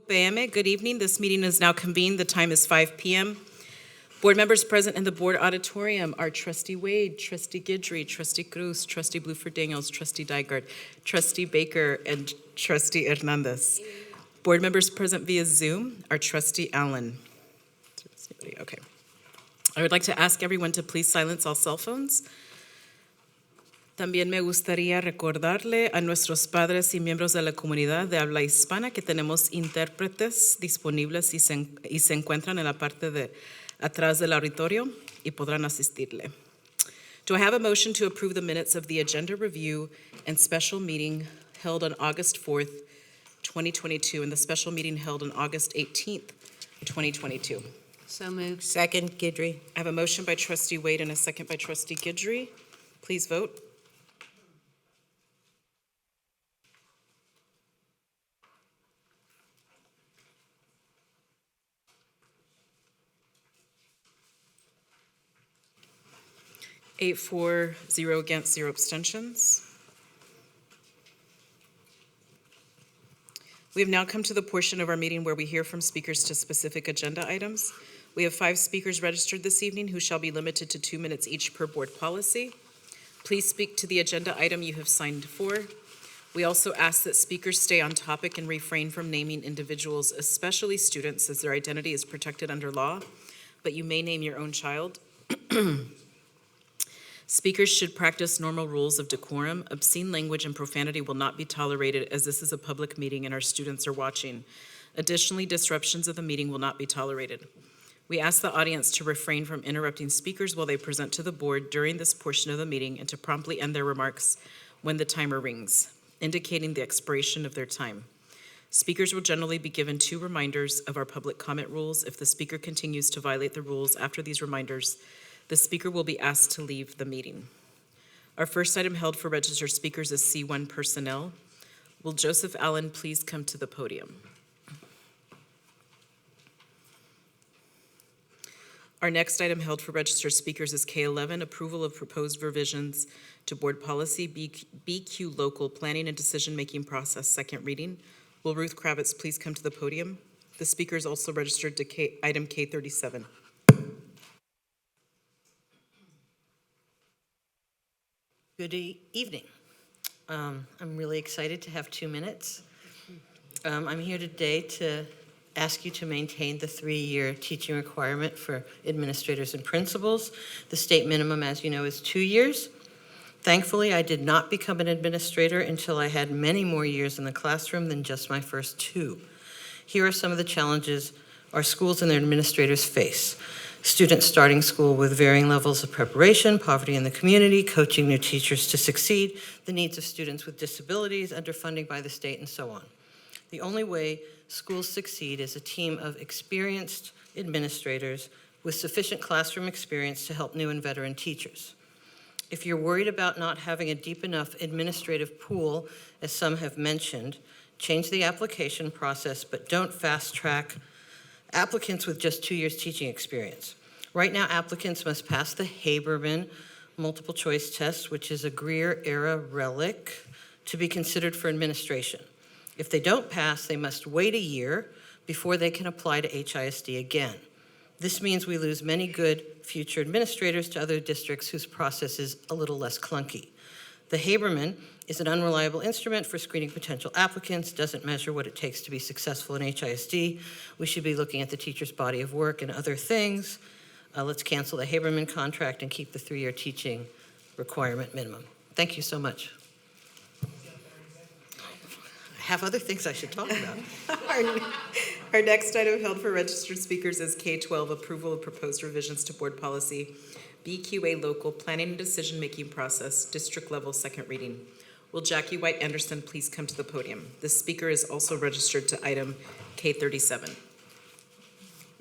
PM. Good evening. This meeting is now convened. The time is 5 p.m. Board members present in the board auditorium are Trustee Wade, Trustee Guidry, Trustee Cruz, Trustee Bluford Daniels, Trustee Dygard, Trustee Baker, and Trustee Hernandez. Board members present via Zoom are Trustee Allen. Okay. I would like to ask everyone to please silence all cell phones. También me gustaría recordarle a nuestros padres y miembros de la comunidad de habla hispana que tenemos intérpretes disponibles y se encuentran en la parte de atrás del auditorio y podrán asistirle. Do I have a motion to approve the minutes of the agenda review and special meeting held on August 4th, 2022, and the special meeting held on August 18th, 2022? So moved. Second, Guidry. I have a motion by Trustee Wade and a second by Trustee Guidry. Please vote. Eight, 4, 0 against, 0 abstentions. We have now come to the portion of our meeting where we hear from speakers to specific agenda items. We have 5 speakers registered this evening who shall be limited to 2 minutes each per board policy. Please speak to the agenda item you have signed for. We also ask that speakers stay on topic and refrain from naming individuals, especially students, as their identity is protected under law, but you may name your own child. Speakers should practice normal rules of decorum. Obscene language and profanity will not be tolerated as this is a public meeting and our students are watching. Additionally, disruptions of the meeting will not be tolerated. We ask the audience to refrain from interrupting speakers while they present to the board during this portion of the meeting and to promptly end their remarks when the timer rings, indicating the expiration of their time. Speakers will generally be given 2 reminders of our public comment rules. If the speaker continues to violate the rules after these reminders, the speaker will be asked to leave the meeting. Our first item held for registered speakers is C1 personnel. Will Joseph Allen please come to the podium? Our next item held for registered speakers is K11, approval of proposed revisions to board policy BQ local planning and decision-making process, second reading. Will Ruth Kravitz please come to the podium? The speaker is also registered to item K37. Good evening. I'm really excited to have 2 minutes. I'm here today to ask you to maintain the 3-year teaching requirement for administrators and principals. The state minimum, as you know, is 2 years. Thankfully, I did not become an administrator until I had many more years in the classroom than just my first 2. Here are some of the challenges our schools and their administrators face. Students starting school with varying levels of preparation, poverty in the community, coaching new teachers to succeed, the needs of students with disabilities, underfunding by the state, and so on. The only way schools succeed is a team of experienced administrators with sufficient classroom experience to help new and veteran teachers. If you're worried about not having a deep enough administrative pool, as some have mentioned, change the application process, but don't fast-track applicants with just 2 years teaching experience. Right now, applicants must pass the Haberman multiple choice test, which is a Greer-era relic, to be considered for administration. If they don't pass, they must wait a year before they can apply to HISD again. This means we lose many good future administrators to other districts whose process is a little less clunky. The Haberman is an unreliable instrument for screening potential applicants, doesn't measure what it takes to be successful in HISD. We should be looking at the teacher's body of work and other things. Let's cancel the Haberman contract and keep the 3-year teaching requirement minimum. Thank you so much. I have other things I should talk about. Our next item held for registered speakers is K12, approval of proposed revisions to board policy BQA local planning and decision-making process, district level, second reading. Will Jackie White Anderson please come to the podium? The speaker is also registered to item K37.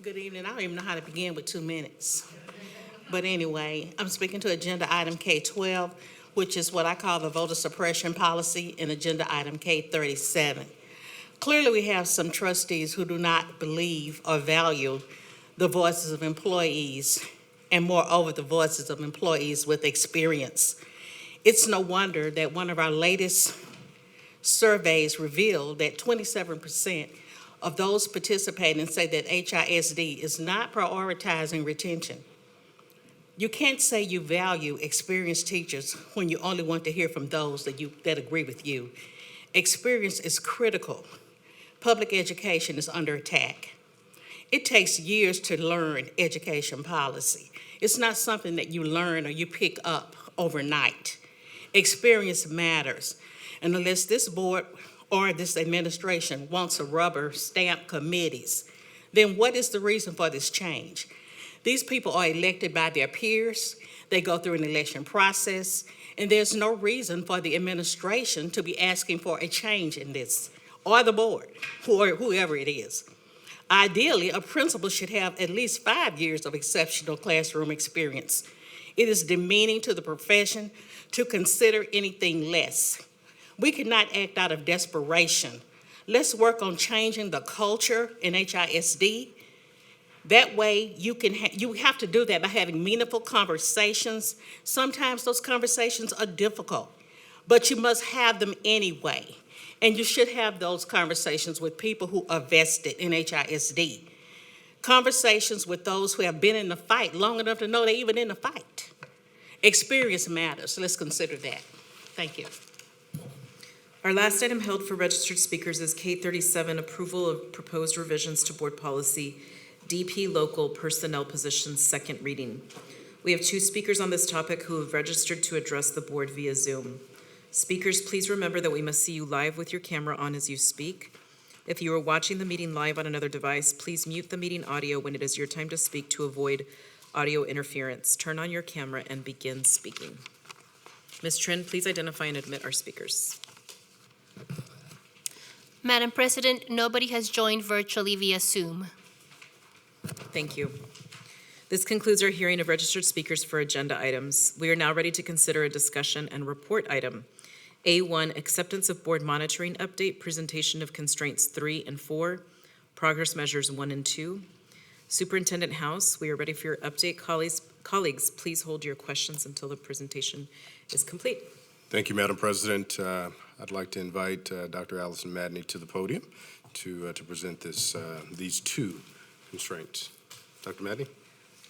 Good evening. I don't even know how to begin with 2 minutes. But anyway, I'm speaking to agenda item K12, which is what I call the voter suppression policy, and agenda item K37. Clearly, we have some trustees who do not believe or value the voices of employees, and moreover, the voices of employees with experience. It's no wonder that one of our latest surveys revealed that 27% of those participating say that HISD is not prioritizing retention. You can't say you value experienced teachers when you only want to hear from those that agree with you. Experience is critical. Public education is under attack. It takes years to learn education policy. It's not something that you learn or you pick up overnight. Experience matters. And unless this board or this administration wants to rubber stamp committees, then what is the reason for this change? These people are elected by their peers. They go through an election process, and there's no reason for the administration to be asking for a change in this, or the board, or whoever it is. Ideally, a principal should have at least 5 years of exceptional classroom experience. It is demeaning to the profession to consider anything less. We cannot act out of desperation. Let's work on changing the culture in HISD. That way, you have to do that by having meaningful conversations. Sometimes those conversations are difficult, but you must have them anyway. And you should have those conversations with people who are vested in HISD. Conversations with those who have been in the fight long enough to know they're even in the fight. Experience matters. Let's consider that. Thank you. Our last item held for registered speakers is K37, approval of proposed revisions to board policy, DP local personnel positions, second reading. We have 2 speakers on this topic who have registered to address the board via Zoom. Speakers, please remember that we must see you live with your camera on as you speak. If you are watching the meeting live on another device, please mute the meeting audio when it is your time to speak to avoid audio interference. Turn on your camera and begin speaking. Ms. Trin, please identify and admit our speakers. Madam President, nobody has joined virtually via Zoom. Thank you. This concludes our hearing of registered speakers for agenda items. We are now ready to consider a discussion and report item. A1, acceptance of board monitoring update, presentation of constraints 3 and 4, progress measures 1 and 2. Superintendent House, we are ready for your update. Colleagues, please hold your questions until the presentation is complete. Thank you, Madam President. I'd like to invite Dr. Allison Madney to the podium to present these 2 constraints. Dr. Madney?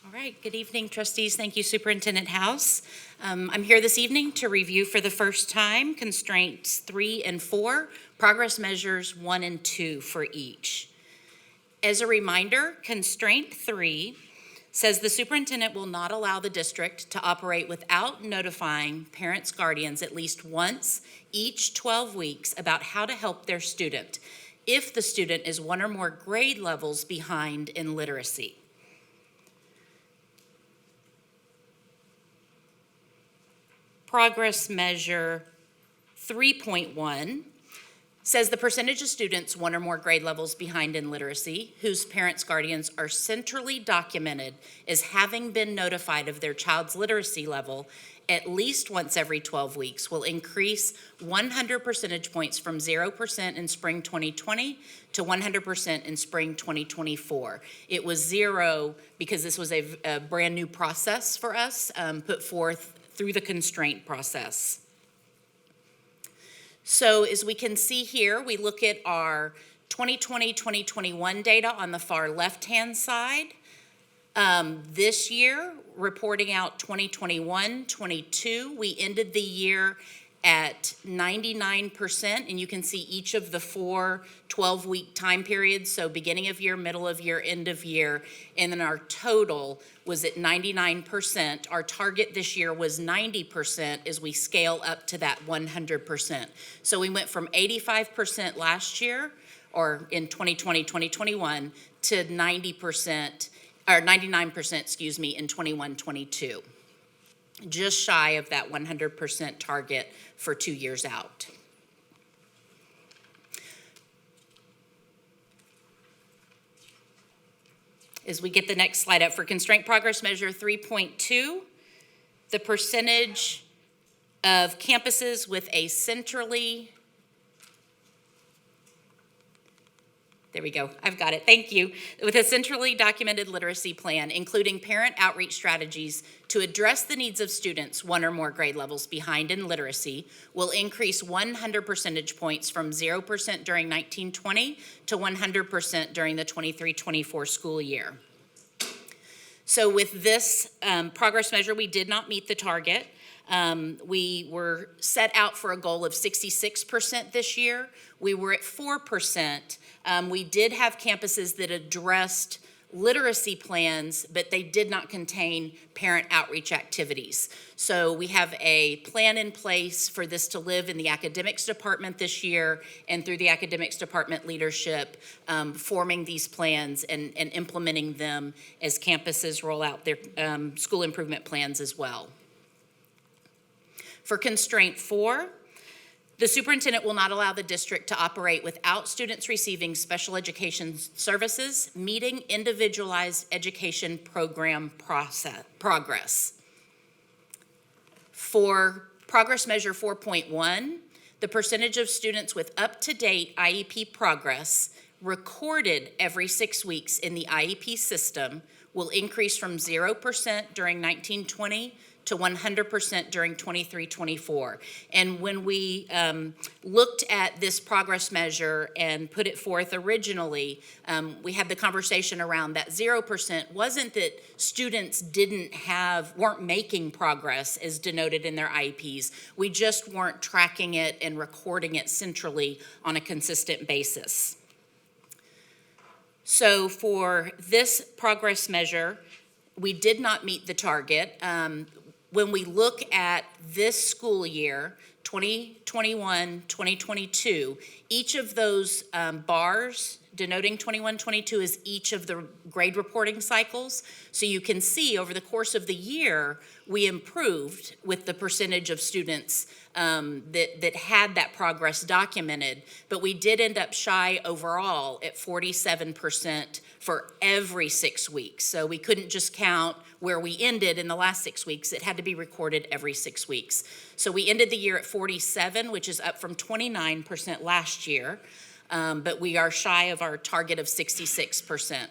All right, good evening, trustees. Thank you, Superintendent House. I'm here this evening to review for the first time constraints 3 and 4, progress measures 1 and 2 for each. As a reminder, constraint 3 says the superintendent will not allow the district to operate without notifying parents, guardians at least once each 12 weeks about how to help their student if the student is 1 or more grade levels behind in literacy. Progress measure 3.1 says the percentage of students 1 or more grade levels behind in literacy whose parents, guardians are centrally documented as having been notified of their child's literacy level at least once every 12 weeks will increase 100 percentage points from 0% in spring 2020 to 100% in spring 2024. It was 0 because this was a brand new process for us, put forth through the constraint process. So as we can see here, we look at our 2020-2021 data on the far left-hand side. This year, reporting out 2021-22, we ended the year at 99%, and you can see each of the 4 12-week time periods, so beginning of year, middle of year, end of year, and then our total was at 99%. Our target this year was 90% as we scale up to that 100%. So we went from 85% last year, or in 2020-2021, to 90%, or 99%, excuse me, in 21-22. Just shy of that 100% target for 2 years out. As we get the next slide up, for constraint progress measure 3.2, the percentage of campuses with a centrally There we go. I've got it. Thank you. With a centrally documented literacy plan, including parent outreach strategies to address the needs of students one or more grade levels behind in literacy, will increase 100 percentage points from 0% during 1920 to 100% during the 23-24 school year. So with this progress measure, we did not meet the target. We were set out for a goal of 66% this year. We were at 4%. We did have campuses that addressed literacy plans, but they did not contain parent outreach activities. So we have a plan in place for this to live in the academics department this year, and through the academics department leadership, forming these plans and implementing them as campuses roll out their school improvement plans as well. For constraint 4, the superintendent will not allow the district to operate without students receiving special education services, meeting individualized education program progress. For progress measure 4.1, the percentage of students with up-to-date IEP progress recorded every 6 weeks in the IEP system will increase from 0% during 1920 to 100% during 23-24. And when we looked at this progress measure and put it forth originally, we had the conversation around that 0% wasn't that students weren't making progress as denoted in their IEPs. We just weren't tracking it and recording it centrally on a consistent basis. So for this progress measure, we did not meet the target. When we look at this school year, 2021, 2022, each of those bars denoting 21-22 is each of the grade reporting cycles. So you can see over the course of the year, we improved with the percentage of students that had that progress documented, but we did end up shy overall at 47% for every 6 weeks. So we couldn't just count where we ended in the last 6 weeks. It had to be recorded every 6 weeks. So we ended the year at 47, which is up from 29% last year, but we are shy of our target of 66%.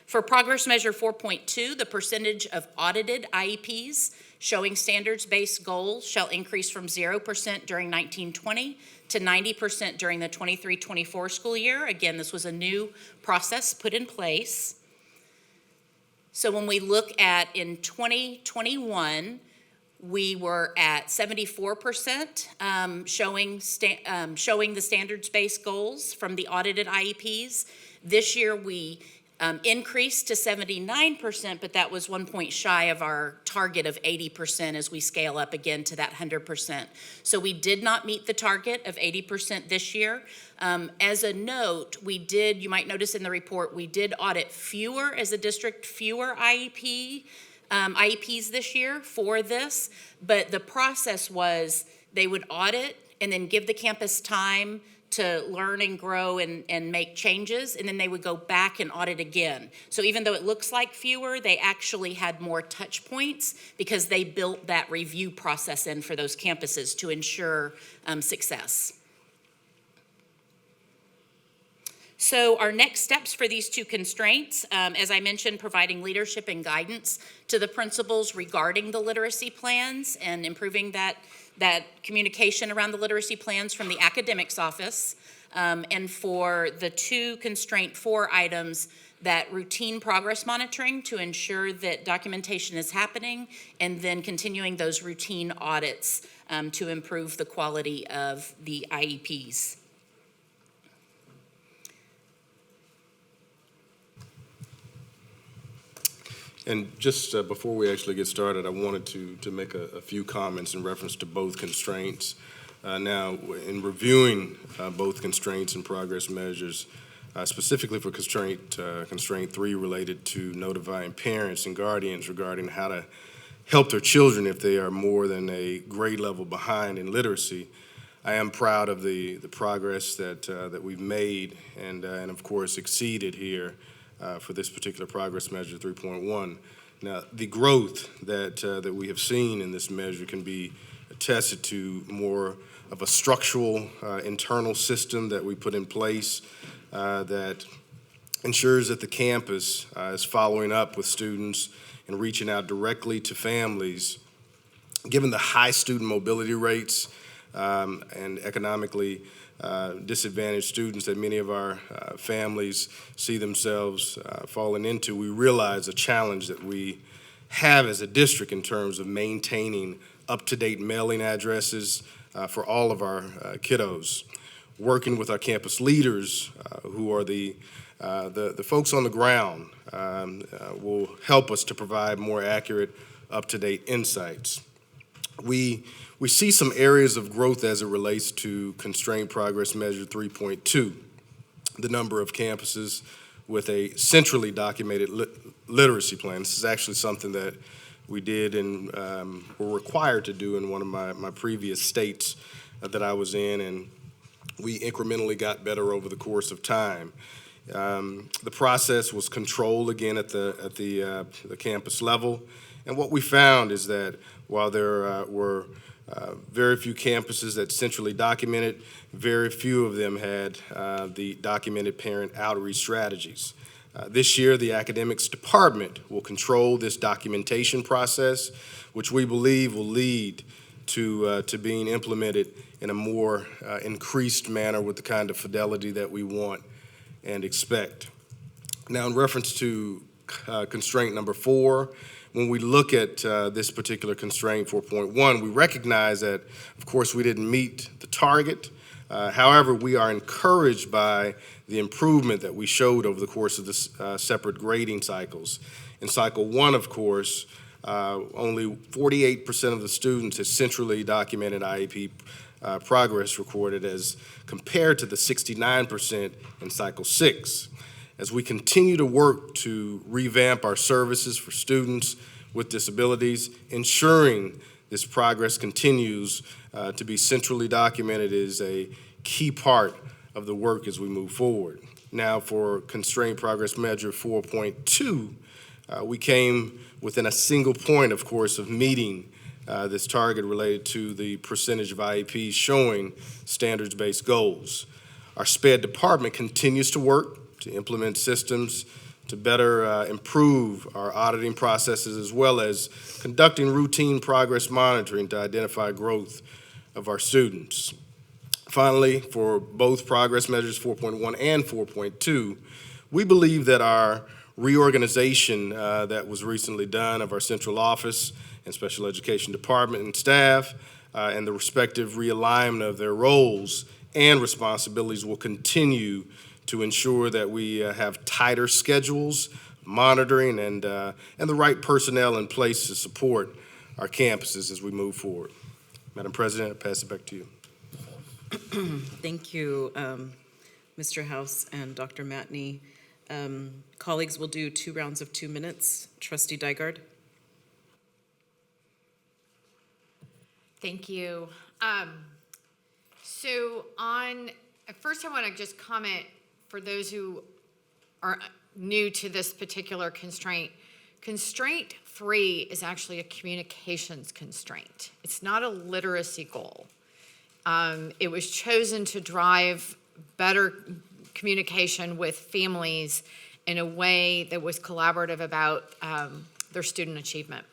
For progress measure 4.2, the percentage of audited IEPs showing standards-based goals shall increase from 0% during 1920 to 90% during the 23-24 school year. Again, this was a new process put in place. So when we look at in 2021, we were at 74% showing the standards-based goals from the audited IEPs. This year we increased to 79%, but that was 1 point shy of our target of 80% as we scale up again to that 100%. So we did not meet the target of 80% this year. As a note, you might notice in the report, we did audit fewer IEPs this year for this, but the process was they would audit and then give the campus time to learn and grow and make changes, and then they would go back and audit again. So even though it looks like fewer, they actually had more touch points because they built that review process in for those campuses to ensure success. So our next steps for these two constraints, as I mentioned, providing leadership and guidance to the principals regarding the literacy plans and improving that communication around the literacy plans from the academics office. And for the two constraint 4 items, that routine progress monitoring to ensure that documentation is happening, and then continuing those routine audits to improve the quality of the IEPs. And just before we actually get started, I wanted to make a few comments in reference to both constraints. Now, in reviewing both constraints and progress measures, specifically for constraint 3 related to notifying parents and guardians regarding how to help their children if they are more than a grade level behind in literacy, I am proud of the progress that we've made and of course exceeded here for this particular progress measure 3.1. Now, the growth that we have seen in this measure can be attested to more of a structural internal system that we put in place that ensures that the campus is following up with students and reaching out directly to families. Given the high student mobility rates and economically disadvantaged students that many of our families see themselves falling into, we realize the challenge that we have as a district in terms of maintaining up-to-date mailing addresses for all of our kiddos. Working with our campus leaders, who are the folks on the ground, will help us to provide more accurate, up-to-date insights. We see some areas of growth as it relates to Constrained Progress Measure 3.2, the number of campuses with a centrally documented literacy plan. This is actually something that we did and were required to do in one of my previous states that I was in, and we incrementally got better over the course of time. The process was controlled again at the campus level, and what we found is that while there were very few campuses that centrally documented, very few of them had the documented parent outreach strategies. This year, the academics department will control this documentation process, which we believe will lead to being implemented in a more increased manner with the kind of fidelity that we want and expect. Now, in reference to constraint number 4, when we look at this particular constraint 4.1, we recognize that, of course, we didn't meet the target. However, we are encouraged by the improvement that we showed over the course of the separate grading cycles. In cycle 1, of course, only 48% of the students had centrally documented IEP progress recorded as compared to the 69% in cycle 6. As we continue to work to revamp our services for students with disabilities, ensuring this progress continues to be centrally documented is a key part of the work as we move forward. Now, for Constrained Progress Measure 4.2, we came within a single point, of course, of meeting this target related to the percentage of IEPs showing standards-based goals. Our SPED department continues to work to implement systems to better improve our auditing processes, as well as conducting routine progress monitoring to identify growth of our students. Finally, for both progress measures 4.1 and 4.2, we believe that our reorganization that was recently done of our central office and special education department and staff and the respective realignment of their roles and responsibilities will continue to ensure that we have tighter schedules, monitoring, and the right personnel in place to support our campuses as we move forward. Madam President, I pass it back to you. Thank you, Mr. House and Dr. Matney. Colleagues will do 2 rounds of 2 minutes. Trustee Dygard. Thank you. First I want to just comment for those who are new to this particular constraint. Constraint 3 is actually a communications constraint. It's not a literacy goal. It was chosen to drive better communication with families in a way that was collaborative about their student achievement.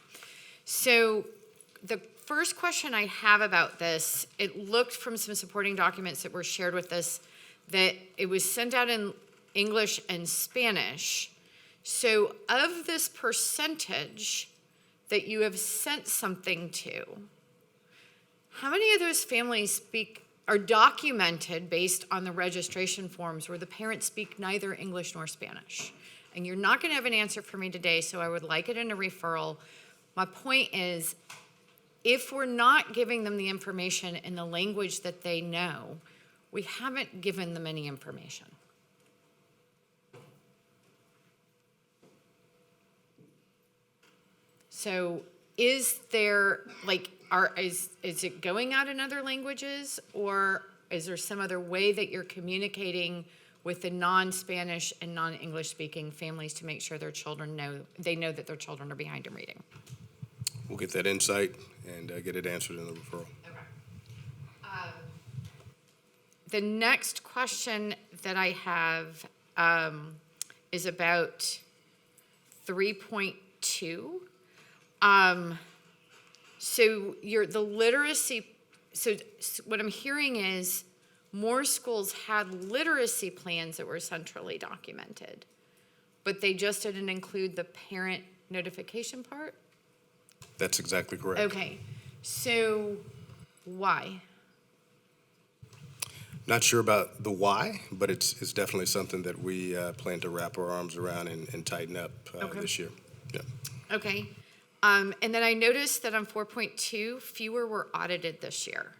So the first question I have about this, it looked from some supporting documents that were shared with us that it was sent out in English and Spanish. So of this percentage that you have sent something to, how many of those families are documented based on the registration forms where the parents speak neither English nor Spanish? And you're not going to have an answer for me today, so I would like it in a referral. My point is, if we're not giving them the information in the language that they know, we haven't given them any information. So is there, is it going out in other languages, or is there some other way that you're communicating with the non-Spanish and non-English speaking families to make sure their children know that their children are behind in reading? We'll get that insight and get it answered in the referral. Okay. the next question that I have is about 3.2. So the literacy, so what I'm hearing is more schools had literacy plans that were centrally documented, but they just didn't include the parent notification part? That's exactly correct. Okay, so why? Not sure about the why, but it's definitely something that we plan to wrap our arms around and tighten up Okay. this year. Yeah. Okay, and then I noticed that on 4.2, fewer were audited this year.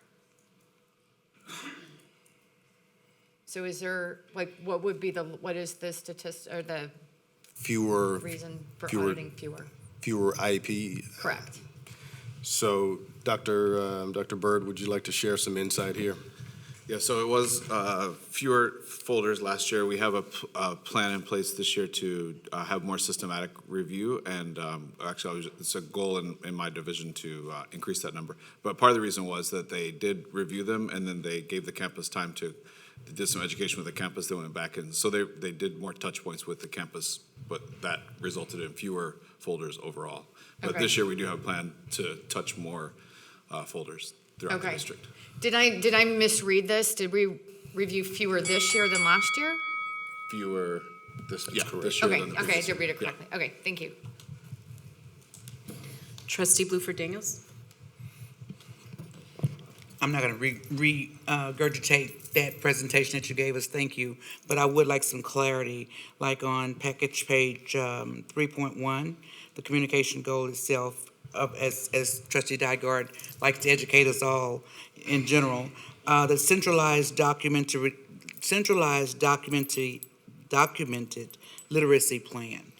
So is there, like, what is the statistic, or the Fewer reason for fewer- auditing fewer? fewer IEP. Correct. So, Dr. Byrd, would you like to share some insight here? Yeah, so it was fewer folders last year. We have a plan in place this year to have more systematic review, and actually, it's a goal in my division to increase that number. But part of the reason was that they did review them, and then they gave the campus time to, they did some education with the campus, they went back, and so they did more touch points with the campus, but that resulted in fewer folders overall. But Okay. this year, we do have a plan to touch more folders throughout the Okay. district. Did I misread this? Did we review fewer this year than last year? Fewer this year correct. this year Okay, than the okay, I previous did read it year. correctly. Okay, thank you. Trustee Bluford Daniels? I'm not going to regurgitate that presentation that you gave us, thank you. But I would like some clarity, like on package page 3.1, the communication goal itself, as Trustee Dygard likes to educate us all in general, the centralized documented literacy plan,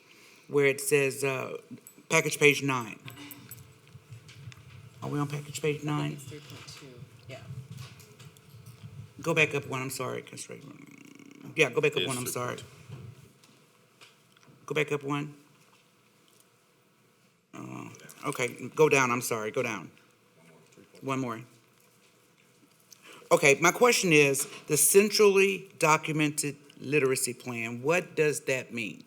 where it says, package page 9. Are we on package page 9? 3.2, yeah. Go back up one, I'm sorry. Yeah, go back up Yes, one, I'm sir. sorry. Go back up one. Okay, go down, I'm sorry, go down. One more. Okay, my question is, the centrally documented literacy plan, what does that mean?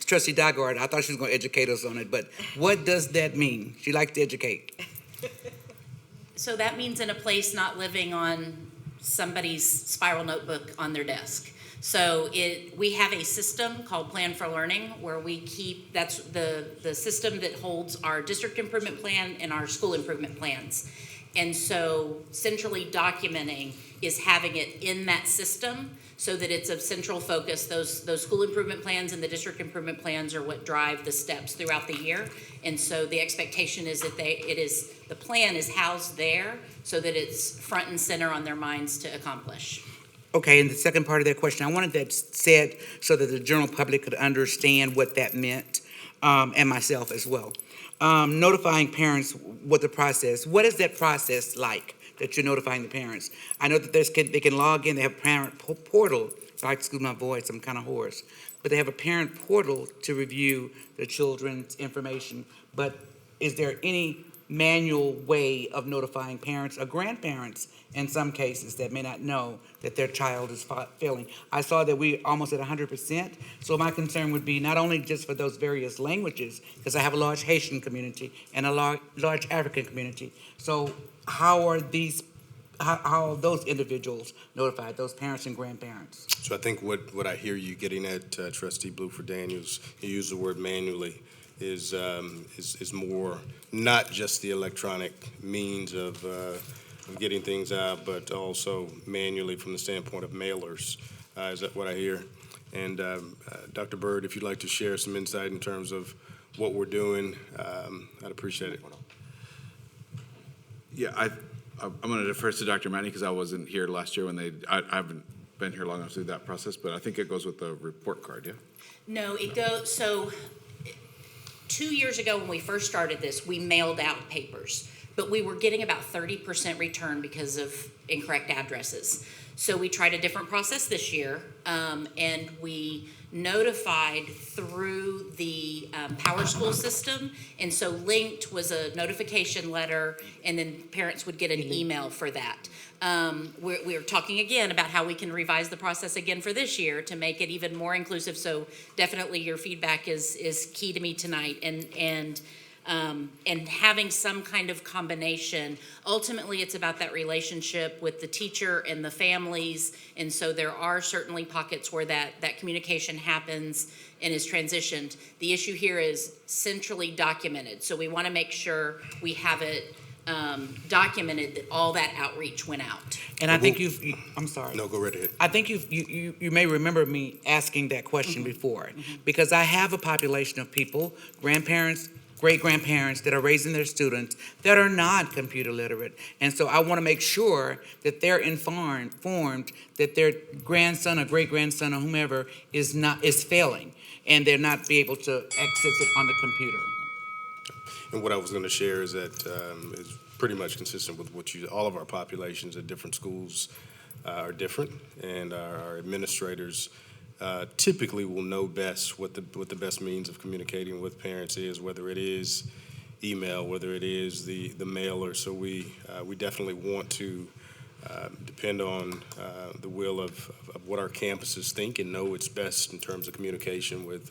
Trustee Dygard, I thought she was going to educate us on it, but what does that mean? She likes to educate. So that means in a place not living on somebody's spiral notebook on their desk. So we have a system called Plan for Learning where we keep, that's the system that holds our district improvement plan and our school improvement plans. And so centrally documenting is having it in that system so that it's of central focus. Those school improvement plans and the district improvement plans are what drive the steps throughout the year. And so the expectation is that the plan is housed there so that it's front and center on their minds to accomplish. Okay, and the second part of that question, I wanted that said so that the general public could understand what that meant, and myself as well. Notifying parents what the process, what is that process like that you're notifying the parents? I know that they can log in, they have a parent portal, so I excuse my voice, I'm kind of hoarse, but they have a parent portal to review the children's information, but is there any manual way of notifying parents or grandparents in some cases that may not know that their child is failing? I saw that we almost at 100%, so my concern would be not only just for those various languages, because I have a large Haitian community and a large African community. So how are those individuals notified, those parents and grandparents? So I think what I hear you getting at, Trustee Bluford Daniels, you use the word manually, is more not just the electronic means of getting things out, but also manually from the standpoint of mailers. Is that what I hear? And Dr. Byrd, if you'd like to share some insight in terms of what we're doing, I'd appreciate it. Yeah, I'm going to defer to Dr. Matney because I wasn't here last year when I haven't been here long enough to do that process, but I think it goes with the report card, yeah? No, it goes, so 2 years ago when we first started this, we mailed out papers. but we were getting about 30% return because of incorrect addresses. So we tried a different process this year, and we notified through the Power School system. And so linked was a notification letter, and then parents would get an email for that. We're talking again about how we can revise the process again for this year to make it even more inclusive. So definitely your feedback is key to me tonight, and having some kind of combination. Ultimately, it's about that relationship with the teacher and the families, and so there are certainly pockets where that communication happens and is transitioned. The issue here is centrally documented, so we want to make sure we have it documented that all that outreach went out. And I think I'm sorry. No, go right ahead. I think you may remember me asking that question before, because I have a population of people, grandparents, great-grandparents that are raising their students that are not computer literate. And so I want to make sure that they're informed that their grandson or great-grandson or whomever is failing, and they're not be able to access it on the computer. And what I was going to share is that is pretty much consistent with what all of our populations at different schools are different, and our administrators typically will know best what the best means of communicating with parents is, whether it is email, whether it is the mailer. So we definitely want to depend on the will of what our campuses think and know what's best in terms of communication with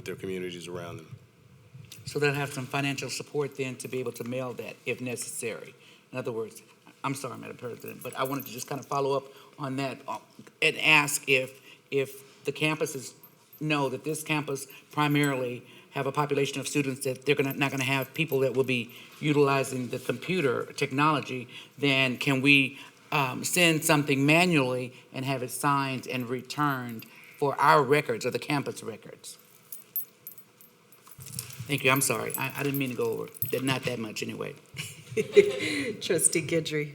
their communities around them. So they'll have some financial support then to be able to mail that if necessary. In other words, I'm sorry, Madam President, but I wanted to just kind of follow up on that and ask if the campuses know that this campus primarily have a population of students that they're not going to have people that will be utilizing the computer technology, then can we send something manually and have it signed and returned for our records or the campus records? Thank you. I'm sorry. I didn't mean to go over. Not that much anyway. Trustee Guidry.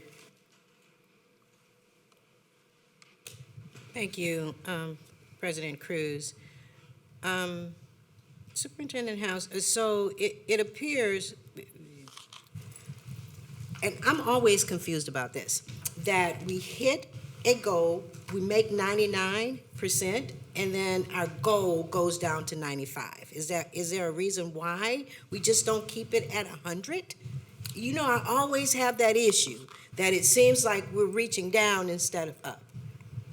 Thank you, President Cruz. Superintendent House, so it appears, and I'm always confused about this, that we hit a goal, we make 99%, and then our goal goes down to 95. Is there a reason why we just don't keep it at 100? You know, I always have that issue, that it seems like we're reaching down instead of up.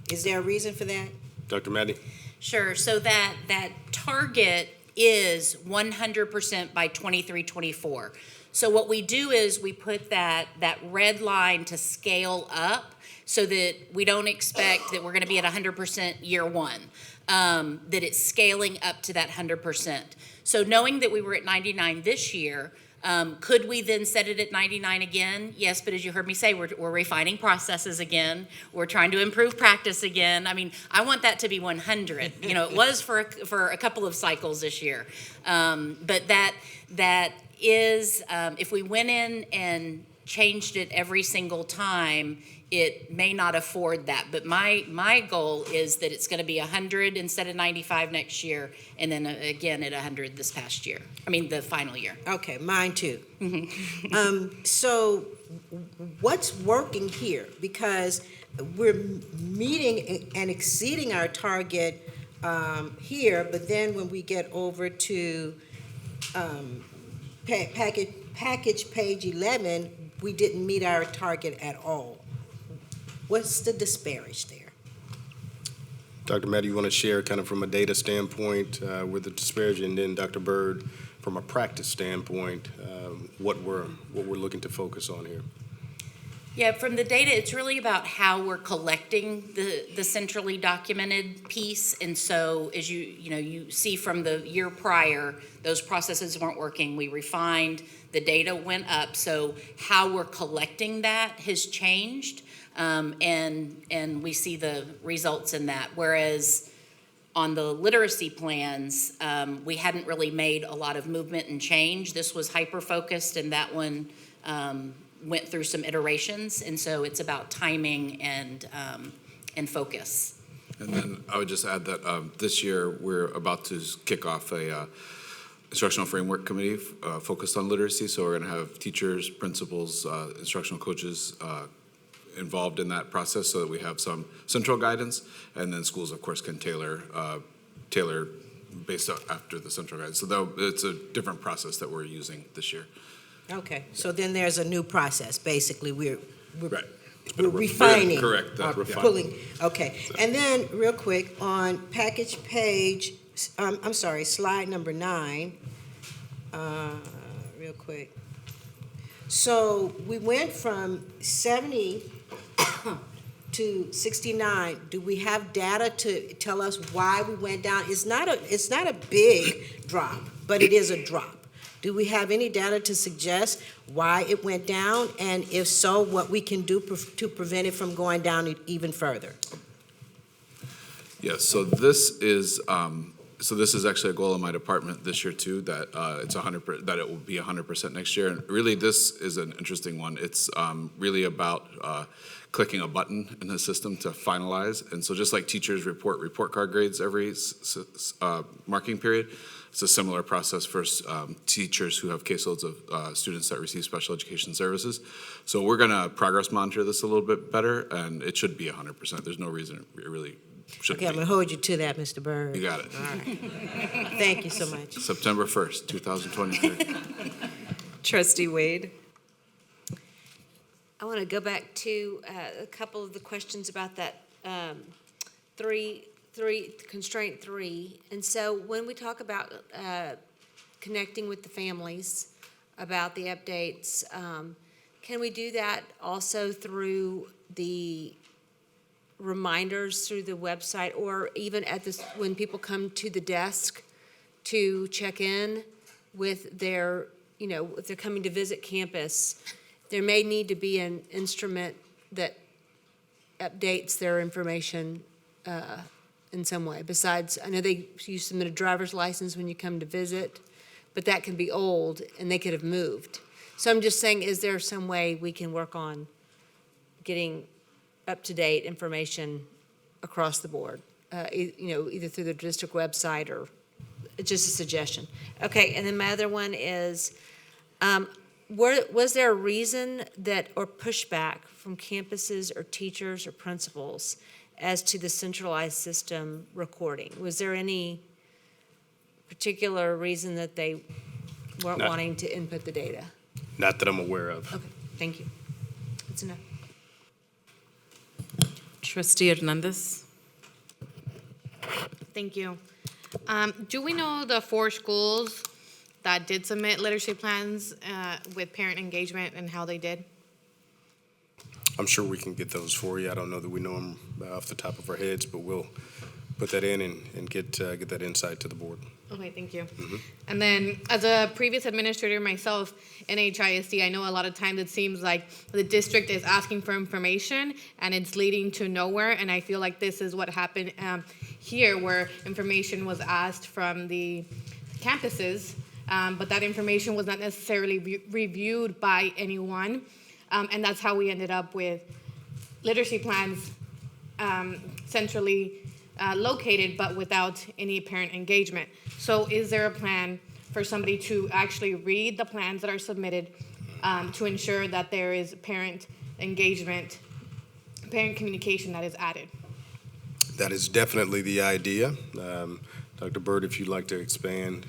Is there a reason for that? Dr. Maddy? Sure. So that target is 100% by 23-24. So what we do is we put that red line to scale up so that we don't expect that we're going to be at 100% year one, that it's scaling up to that 100%. So knowing that we were at 99 this year, could we then set it at 99 again? Yes, but as you heard me say, we're refining processes again. We're trying to improve practice again. I mean, I want that to be 100. You know, it was for a couple of cycles this year. But that is, if we went in and changed it every single time, it may not afford that. But my goal is that it's going to be 100 instead of 95 next year, and then again at 100 this past year. I mean, the final year. Okay, mine too. So what's working here? Because we're meeting and exceeding our target here, but then when we get over to package page 11, we didn't meet our target at all. What's the disparage there? Dr. Maddy, you want to share kind of from a data standpoint with the disparity, and then Dr. Byrd, from a practice standpoint, what we're looking to focus on here? Yeah, from the data, it's really about how we're collecting the centrally documented piece. And so as you see from the year prior, those processes weren't working. We refined, the data went up. So how we're collecting that has changed. And we see the results in that. Whereas on the literacy plans, we hadn't really made a lot of movement and change. This was hyper-focused, and that one went through some iterations. And so it's about timing and focus. And then I would just add that this year we're about to kick off instructional framework committee focused on literacy. So we're going to have teachers, principals, instructional coaches involved in that process so that we have some central guidance. And then schools, of course, can tailor based after the central guidance. So it's a different process that we're using this year. Okay, so then there's a new process, basically, we're Right. we're refining. Correct. or Refining. pulling, okay. And then, real quick, on package page, I'm sorry, slide number 9, real quick. So we went from 70 to 69. Do we have data to tell us why we went down? It's not a big drop, but it is a drop. Do we have any data to suggest why it went down? And if so, what we can do to prevent it from going down even further? Yes, so this is actually a goal in my department this year too, that it's 100%, that it will be 100% next year. And really, this is an interesting one. It's really about clicking a button in the system to finalize. And so just like teachers report card grades every marking period, it's a similar process for teachers who have caseloads of students that receive special education services. So we're going to progress monitor this a little bit better, and it should be 100%. There's no reason it really shouldn't Okay, I'm be. going to hold you to that, Mr. Byrd. You got it. All right. Thank you so much. September 1st, 2023. Trustee Wade. I want to go back to a couple of the questions about that constraint 3. And so when we talk about connecting with the families about the updates, can we do that also through the reminders through the website, or even at this, when people come to the desk to check in with their, if they're coming to visit campus, there may need to be an instrument that updates their information in some way. Besides, I know you submit a driver's license when you come to visit, but that can be old and they could have moved. So I'm just saying, is there some way we can work on getting up-to-date information across the board? Either through the district website or just a suggestion. Okay, and then my other one is, was there a reason or pushback from campuses or teachers or principals as to the centralized system recording? Was there any particular reason that they weren't No. wanting to input the data? Not that I'm aware of. Okay, thank you. That's enough. Trustee Hernandez. Thank you. Do we know the 4 schools that did submit literacy plans with parent engagement and how they did? I'm sure we can get those for you. I don't know that we know them off the top of our heads, but we'll put that in and get that insight to the board. Okay, thank you. And then, as a previous administrator myself in HISD, I know a lot of times it seems like the district is asking for information and it's leading to nowhere. And I feel like this is what happened here, where information was asked from the campuses, but that information was not necessarily reviewed by anyone. And that's how we ended up with literacy plans centrally located, but without any parent engagement. So is there a plan for somebody to actually read the plans that are submitted to ensure that there is parent engagement, parent communication that is added? That is definitely the idea. Dr. Byrd, if you'd like to expand.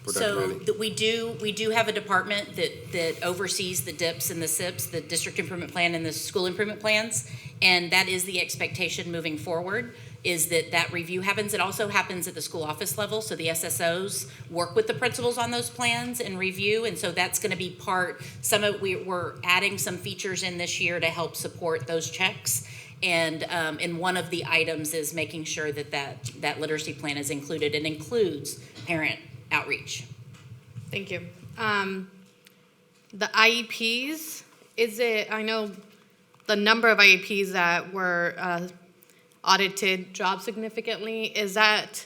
For Dr. So Manning. we do have a department that oversees the DIPs and the SIPs, the District Improvement Plan and the School Improvement Plans, and that is the expectation moving forward, is that review happens. It also happens at the school office level, so the SSOs work with the principals on those plans and review, and so that's going to be part. We're adding some features in this year to help support those checks. And one of the items is making sure that literacy plan is included and includes parent outreach. Thank you. The IEPs, I know the number of IEPs that were audited dropped significantly. Is that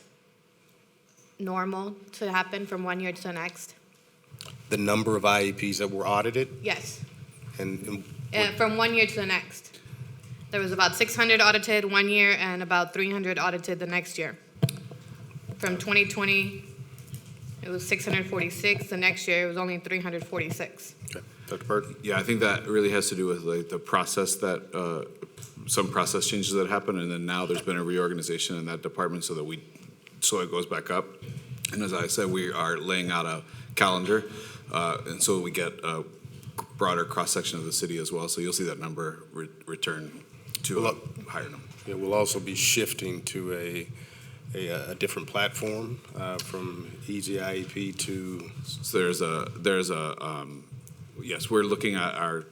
normal to happen from one year to the next? The number of IEPs that were audited Yes, and from one year to the next. There was about 600 audited one year and about 300 audited the next year. From 2020, it was 646. The next year, it was only 346. Okay. Dr. Byrd? Yeah, I think that really has to do with like the process that, some process changes that happen, and then now there's been a reorganization in that department so it goes back up. And as I said, we are laying out a calendar, and so we get a broader cross-section of the city as well. So you'll see that number return to a higher number. Yeah, we'll also be shifting to a different platform from Easy IEP to. So there's a yes, we're looking at our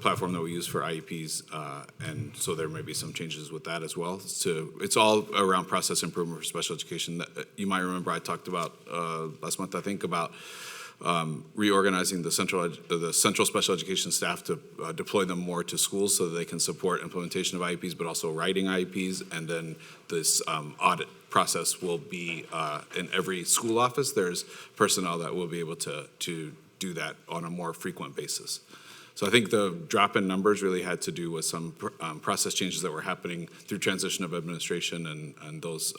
platform that we use for IEPs, and so there may be some changes with that as well. So it's all around process improvement for special education. You might remember I talked about last month, I think, about reorganizing the central special education staff to deploy them more to schools so that they can support implementation of IEPs, but also writing IEPs. And then this audit process will be in every school office. There's personnel that will be able to do that on a more frequent basis. So I think the drop in numbers really had to do with some process changes that were happening through transition of administration and those,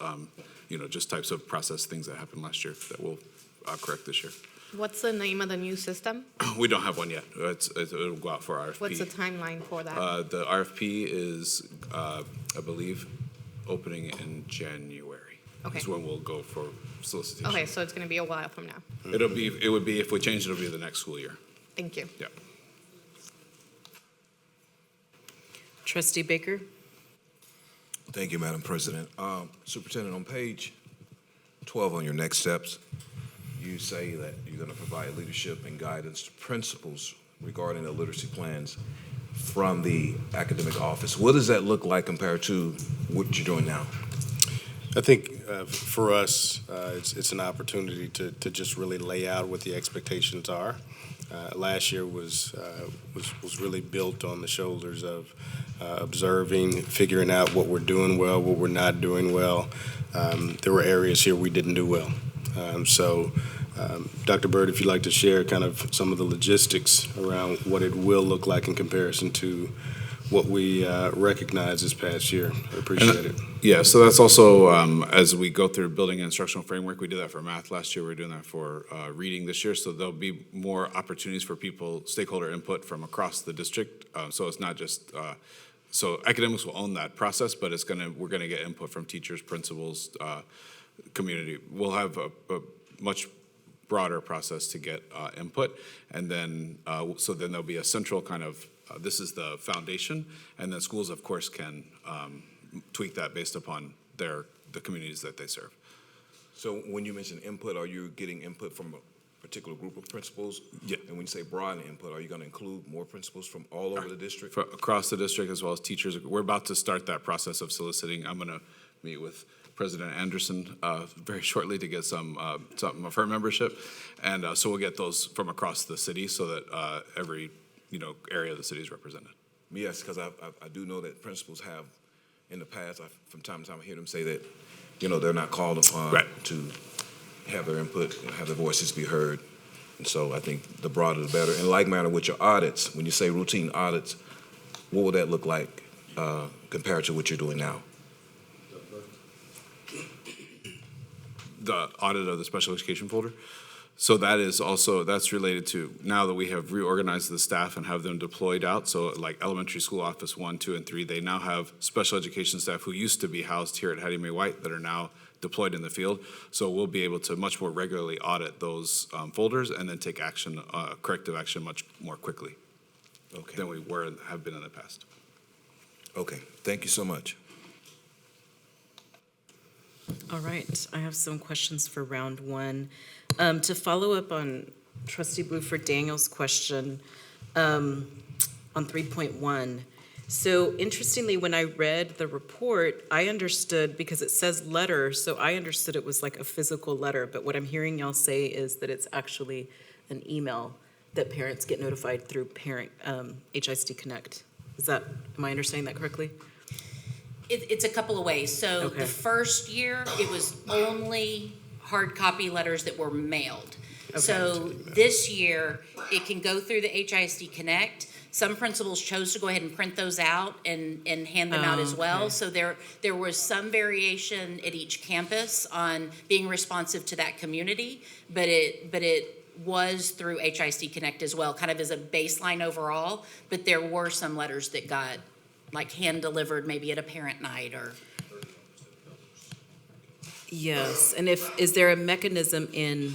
just types of process things that happened last year that we'll correct this year. What's the name of the new system? We don't have one yet. It'll go out for RFP. What's the timeline for that? The RFP is, I believe, opening in January. Okay. Is when we'll go for solicitation. Okay, so it's going to be a while from now. It would be, if we change it, it'll be the next school year. Thank you. Yeah. Trustee Baker? Thank you, Madam President. Superintendent, on page 12 on your next steps, you say that you're going to provide leadership and guidance to principals regarding the literacy plans from the academic office. What does that look like compared to what you're doing now? I think for us, it's an opportunity to just really lay out what the expectations are. Last year was really built on the shoulders of observing, figuring out what we're doing well, what we're not doing well. There were areas here we didn't do well. Dr. Byrd, if you'd like to share kind of some of the logistics around what it will look like in comparison to what we recognized this past year, I appreciate it. Yeah, so that's also, as we go through building an instructional framework, we did that for math last year, we're doing that for reading this year, so there'll be more opportunities for stakeholder input from across the district, so it's not just, so academics will own that process, but we're gonna get input from teachers, principals, community. We'll have a much broader process to get input, and then, so then there'll be a central kind of, this is the foundation, and then schools, of course, can tweak that based upon the communities that they serve. So when you mention input, are you getting input from a particular group of principals? Yeah. And when you say broad input, are you going to include more principals from all over the district? Across the district as well as teachers. We're about to start that process of soliciting. I'm going to meet with President Anderson very shortly to get some of her membership, and so we'll get those from across the city so that every area of the city is represented. Yes, because I do know that principals have, in the past, from time to time I hear them say that, they're not called upon to have their input, have their voices be heard. And so I think the broader the better. In like manner with your audits, when you say routine audits, what would that look like compared to what you're doing now? The audit of the special education folder. So that's related to, now that we have reorganized the staff and have them deployed out, so like elementary school office 1, 2, and 3, they now have special education staff who used to be housed here at Hattie Mae White that are now deployed in the field. So we'll be able to much more regularly audit those folders and then take action, corrective action much more quickly than we have been in the past. Okay, thank you so much. All right, I have some questions for round one. To follow up on Trustee Bluford Daniels' question on 3.1. So interestingly, when I read the report, I understood, because it says letter, so I understood it was like a physical letter, but what I'm hearing y'all say is that it's actually an email that parents get notified through HISD Connect. Am I understanding that correctly? It's a couple of ways. So Okay. the first year, it was only hard copy letters that were mailed. Okay. So this year, it can go through the HISD Connect. Some principals chose to go ahead and print those out and hand them out as well. okay. So there was some variation at each campus on being responsive to that community, but it was through HISD Connect as well, kind of as a baseline overall. But there were some letters that got like hand delivered, maybe at a parent night or. Yes, and is there a mechanism in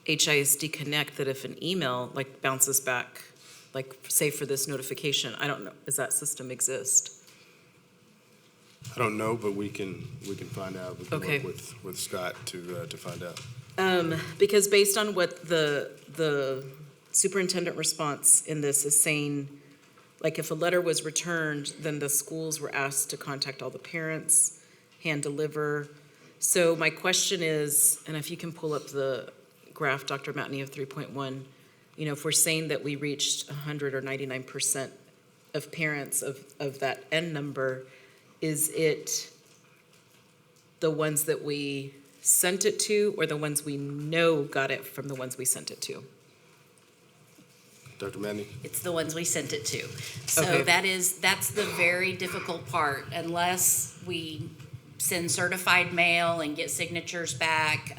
HISD Connect that if an email like bounces back, like say for this notification, I don't know, does that system exist? I don't know, but we can find out. We can Okay. work with Scott to find out. Because based on what the superintendent response in this is saying, like if a letter was returned, then the schools were asked to contact all the parents, hand deliver. So my question is, and if you can pull up the graph, Dr. Matney, of 3.1, you know, if we're saying that we reached 100 or 99% of parents of that N number, is it the ones that we sent it to or the ones we know got it from the ones we sent it to? Dr. Manny? It's the ones we sent it to. So Okay. that's the very difficult part. Unless we send certified mail and get signatures back,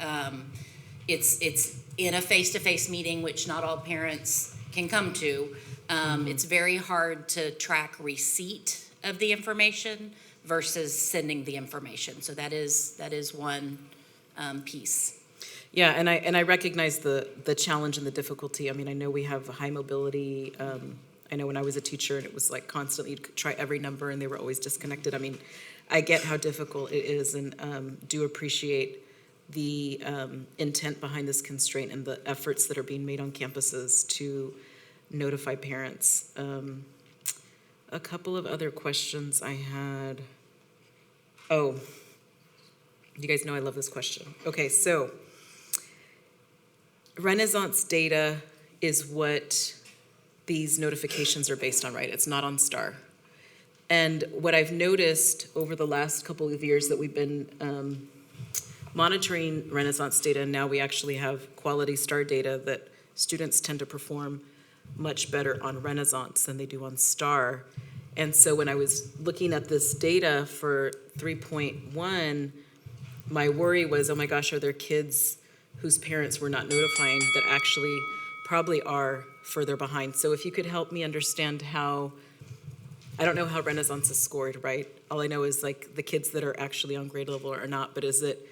it's in a face-to-face meeting, which not all parents can come to. It's very hard to track receipt of the information versus sending the information. So that is one piece. Yeah, and I recognize the challenge and the difficulty. I mean, I know we have high mobility. I know when I was a teacher and it was like constantly, you'd try every number and they were always disconnected. I mean, I get how difficult it is and do appreciate the intent behind this constraint and the efforts that are being made on campuses to notify parents. A couple of other questions I had. Oh, you guys know I love this question. Okay, so Renaissance data is what these notifications are based on, right? It's not on STAR. And what I've noticed over the last couple of years that we've been monitoring Renaissance data, and now we actually have quality STAR data, that students tend to perform much better on Renaissance than they do on STAR. And so when I was looking at this data for 3.1, my worry was, oh my gosh, are there kids whose parents were not notifying that actually probably are further behind? So if you could help me understand how, I don't know how Renaissance is scored, right? All I know is like the kids that are actually on grade level or not, but is it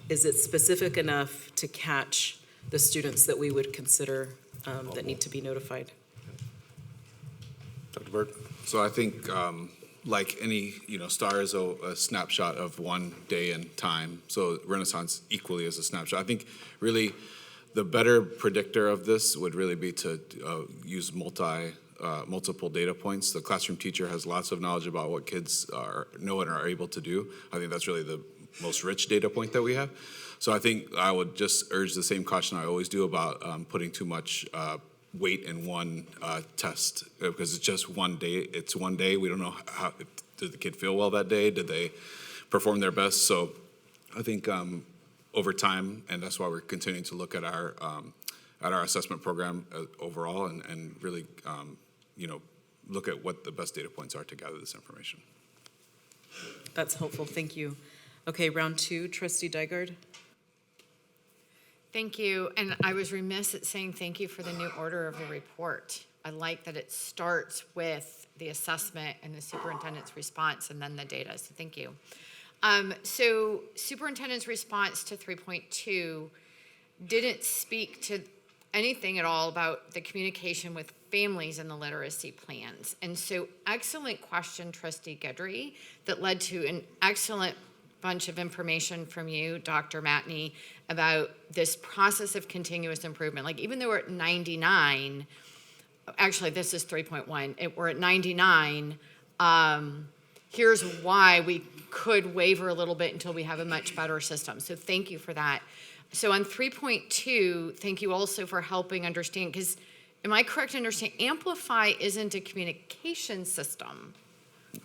specific enough to catch the students that we would consider that need to be notified? Dr. Burke? So I think, like any, STAR is a snapshot of one day and time. So Renaissance equally is a snapshot. I think really the better predictor of this would really be to use multiple data points. The classroom teacher has lots of knowledge about what kids know and are able to do. I think that's really the most rich data point that we have. So I think I would just urge the same caution I always do about putting too much weight in one test, because it's just one day. It's one day. We don't know how did the kid feel well that day. Did they perform their best? So I think over time, and that's why we're continuing to look at our assessment program overall, and really look at what the best data points are to gather this information. That's helpful, thank you. Okay, round two, Trustee Dygard. Thank you, and I was remiss at saying thank you for the new order of the report. I like that it starts with the assessment and the superintendent's response and then the data, so thank you. So superintendent's response to 3.2 didn't speak to anything at all about the communication with families in the literacy plans. And so excellent question, Trustee Guidry, that led to an excellent bunch of information from you, Dr. Matney, about this process of continuous improvement. Like even though we're at 99, actually this is 3.1, we're at 99, here's why we could waver a little bit until we have a much better system. So thank you for that. So on 3.2, thank you also for helping understand, because am I correct to understand, Amplify isn't a communication system,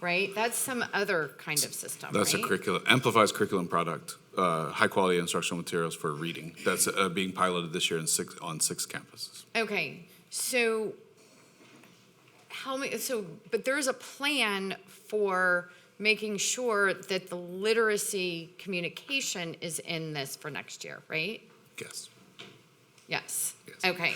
right? That's some other kind of system, That's right? a curriculum, Amplify's curriculum product, high quality instructional materials for reading. That's being piloted this year on six campuses. Okay, so how many, so, but there's a plan for making sure that the literacy communication is in this for next year, right? Yes. Yes. Yes. Okay.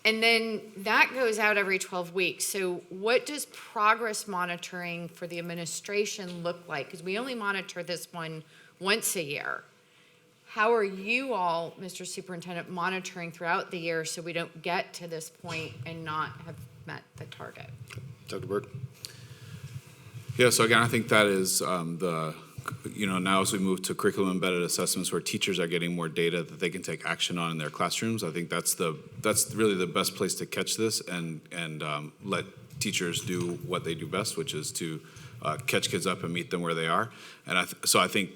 And then that goes out every 12 weeks. So what does progress monitoring for the administration look like? Because we only monitor this one once a year. How are you all, Mr. Superintendent, monitoring throughout the year so we don't get to this point and not have met the target? Dr. Burke? Yeah, so again, I think that is now as we move to curriculum embedded assessments where teachers are getting more data that they can take action on in their classrooms, I think that's really the best place to catch this and let teachers do what they do best, which is to catch kids up and meet them where they are. And so I think,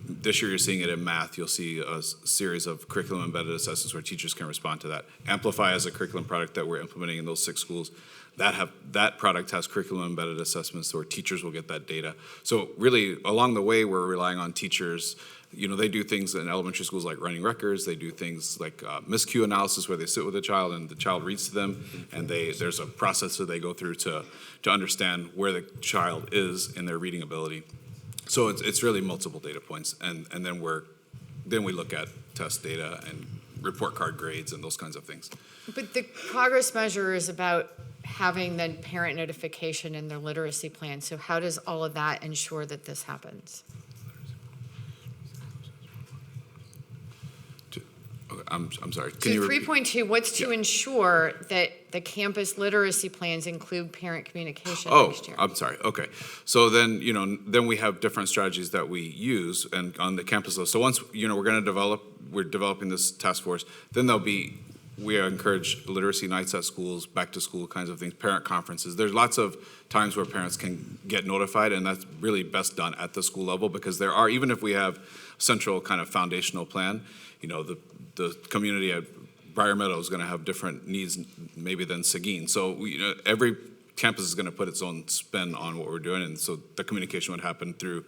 this year you're seeing it in math. You'll see a series of curriculum embedded assessments where teachers can respond to that. Amplify as a curriculum product that we're implementing in those 6 schools. That product has curriculum embedded assessments where teachers will get that data. So really, along the way, we're relying on teachers. They do things in elementary schools like running records. They do things like miscue analysis where they sit with a child and the child reads to them, and there's a process that they go through to understand where the child is in their reading ability. So it's really multiple data points, and then we look at test data and report card grades and those kinds of things. But the progress measure is about having the parent notification in their literacy plan. So how does all of that ensure that this happens? I'm sorry. So 3.2, what's to ensure that the campus literacy plans include parent communication next year? I'm sorry. Okay. So then, then we have different strategies that we use and on the campus level. So once, we're developing this task force, then we encourage literacy nights at schools, back to school kinds of things, parent conferences. There's lots of times where parents can get notified, and that's really best done at the school level because there are, even if we have central kind of foundational plan, the community at Briar Meadow is going to have different needs maybe than Seguin. So every campus is going to put its own spin on what we're doing, and so the communication would happen through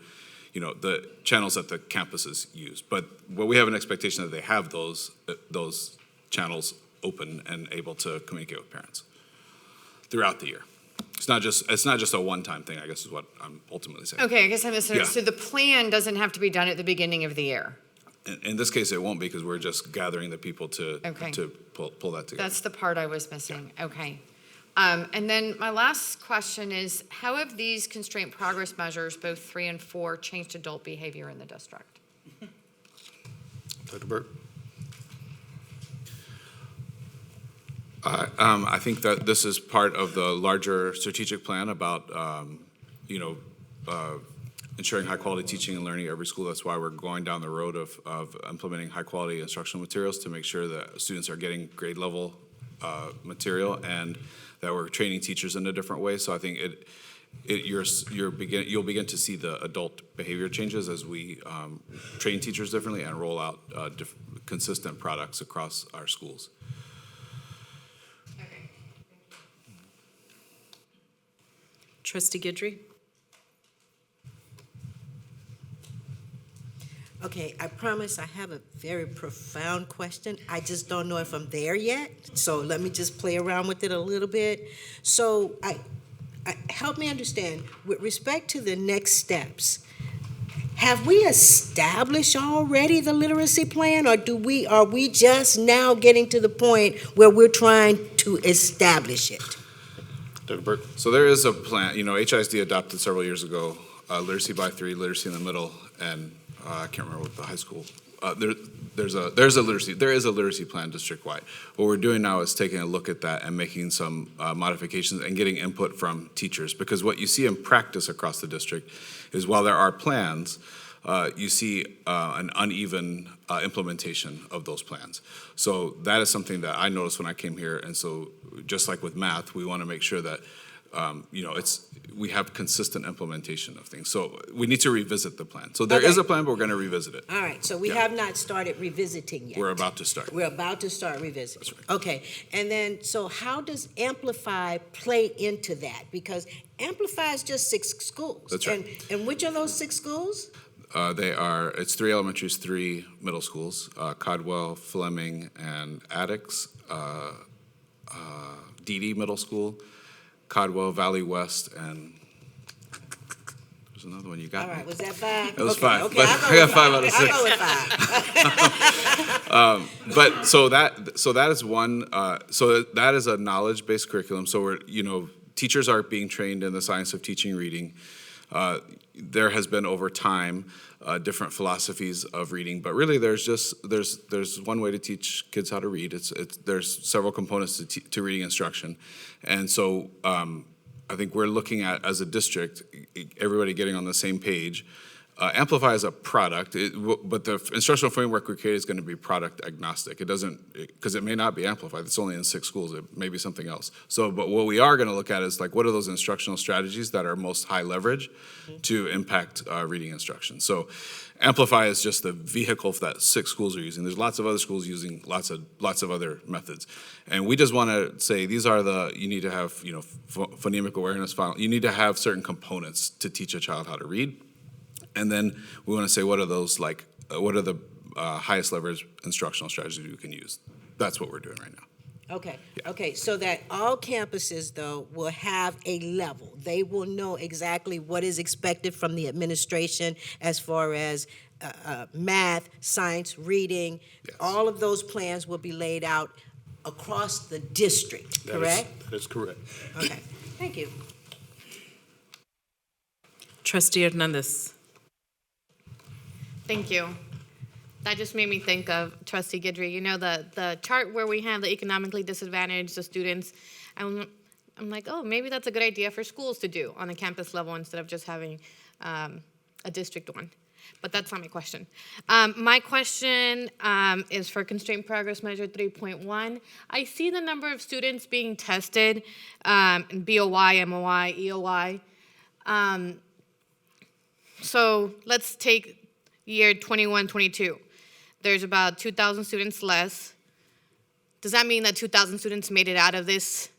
the channels that the campuses use. But we have an expectation that they have those channels open and able to communicate with parents throughout the year. It's not just a one-time thing, I guess is what I'm ultimately saying. Okay, I guess I misunderstood. Yeah. So the plan doesn't have to be done at the beginning of the year? In this case, it won't be because we're just gathering the people to Okay. pull that together. That's the part I was missing. Okay. And then my last question is, how have these constraint progress measures, both 3 and 4, changed adult behavior in the district? Dr. Burke? I think that this is part of the larger strategic plan about, ensuring high-quality teaching and learning at every school. That's why we're going down the road of implementing high-quality instructional materials to make sure that students are getting grade-level material and that we're training teachers in a different way. So I think you'll begin to see the adult behavior changes as we train teachers differently and roll out consistent products across our schools. Trustee Guidry? Okay, I promise I have a very profound question. I just don't know if I'm there yet, so let me just play around with it a little bit. So help me understand, with respect to the next steps, have we established already the literacy plan, or are we just now getting to the point where we're trying to establish it? Dr. Burke? So there is a plan, HISD adopted several years ago, literacy by 3, literacy in the middle, and I can't remember what the high school. There is a literacy plan district-wide. What we're doing now is taking a look at that and making some modifications and getting input from teachers. Because what you see in practice across the district is while there are plans, you see an uneven implementation of those plans. So that is something that I noticed when I came here. And so just like with math, we want to make sure that we have consistent implementation of things. So we need to revisit the plan. So there is a plan, but we're going to revisit it. All right, so we have not started revisiting yet. We're about to start. We're about to start revisiting. That's right. Okay, and then, so how does Amplify play into that? Because Amplify is just 6 schools. That's right. And which are those 6 schools? It's 3 elementaries, 3 middle schools, Codwell, Fleming, and Addix, DD Middle School, Codwell, Valley West, and there's another one. You got All me. right, was that five? It was Okay, five, okay, but I'll go I got with 5 out of 6. I'll go with 5. But so that is one. So that is a knowledge-based curriculum. So teachers are being trained in the science of teaching reading. There has been over time different philosophies of reading, but really there's one way to teach kids how to read. There's several components to reading instruction, and so I think we're looking at, as a district, everybody getting on the same page. Amplify is a product, but the instructional framework we create is going to be product agnostic. It doesn't, because it may not be amplified. It's only in 6 schools. It may be something else. So, but what we are going to look at is like, what are those instructional strategies that are most high leverage to impact reading instruction? So, Amplify is just the vehicle that 6 schools are using. There's lots of other schools using lots of other methods, and we just want to say these are you need to have phonemic awareness. You need to have certain components to teach a child how to read. And then we want to say, what are those what are the highest leverage instructional strategies we can use? That's what we're doing right now. Okay, okay, so that all campuses, though, will have a level. They will know exactly what is expected from the administration as far as math, science, reading. Yes. All of those plans will be laid out across the district, correct? That is correct. Okay, thank you. Trustee Hernandez. Thank you. That just made me think of Trustee Guidry. You know, the chart where we have the economically disadvantaged, the students. I'm like, oh, maybe that's a good idea for schools to do on a campus level instead of just having a district one. But that's not my question. My question is for Constraint Progress Measure 3.1. I see the number of students being tested in BOY, MOY, EOY. So let's take year 21-22. There's about 2,000 students less. Does that mean that 2,000 students made it out of this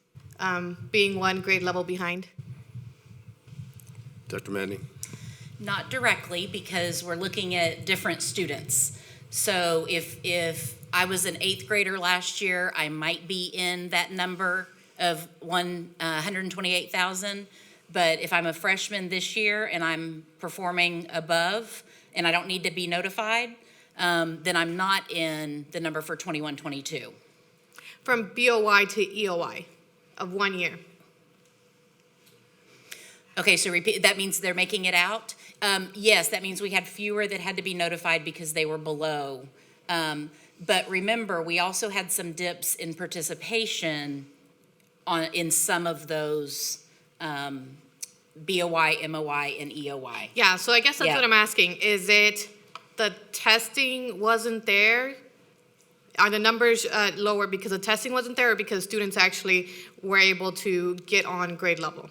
being one grade level behind? Dr. Manning? Not directly, because we're looking at different students. So if I was an 8th grader last year, I might be in that number of 128,000. But if I'm a freshman this year and I'm performing above and I don't need to be notified, then I'm not in the number for 21-22. From BOY to EOY of 1 year. Okay, so repeat, that means they're making it out? Yes, that means we had fewer that had to be notified because they were below. But remember, we also had some dips in participation in some of those BOY, MOY, and EOY. Yeah, so I guess that's Yeah. what I'm asking. Is it the testing wasn't there? Are the numbers lower because the testing wasn't there or because students actually were able to get on grade level?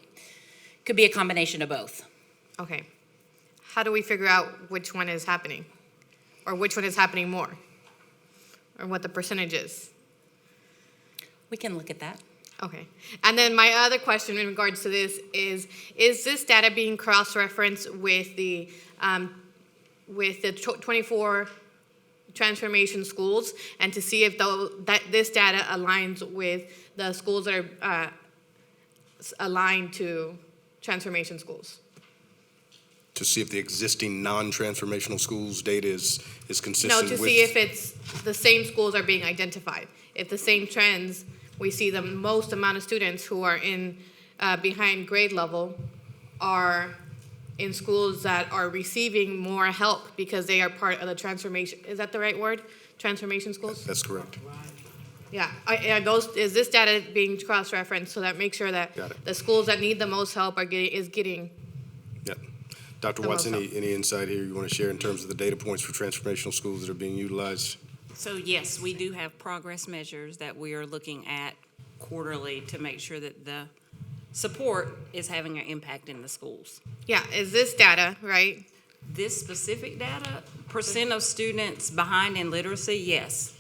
Could be a combination of both. Okay. How do we figure out which one is happening? Or which one is happening more? Or what the percentage is? We can look at that. Okay. And then my other question in regards to this is this data being cross-referenced with the 24 transformation schools and to see if this data aligns with the schools that are aligned to transformation schools? To see if the existing non-transformational schools data is consistent No, with... to see if it's the same schools are being identified. If the same trends, we see the most amount of students who are in behind grade level are in schools that are receiving more help because they are part of the transformation. Is that the right word? Transformation schools? That's correct. Yeah. Is this data being cross-referenced so that make sure that Got it. the schools that need the most help are getting? Yep. Dr. The Watts, most any insight here you want to share in terms of the data points for transformational schools that are being utilized? So yes, we do have progress measures that we are looking at quarterly to make sure that the support is having an impact in the schools. Yeah. Is this data right? This specific data, percent of students behind in literacy, yes.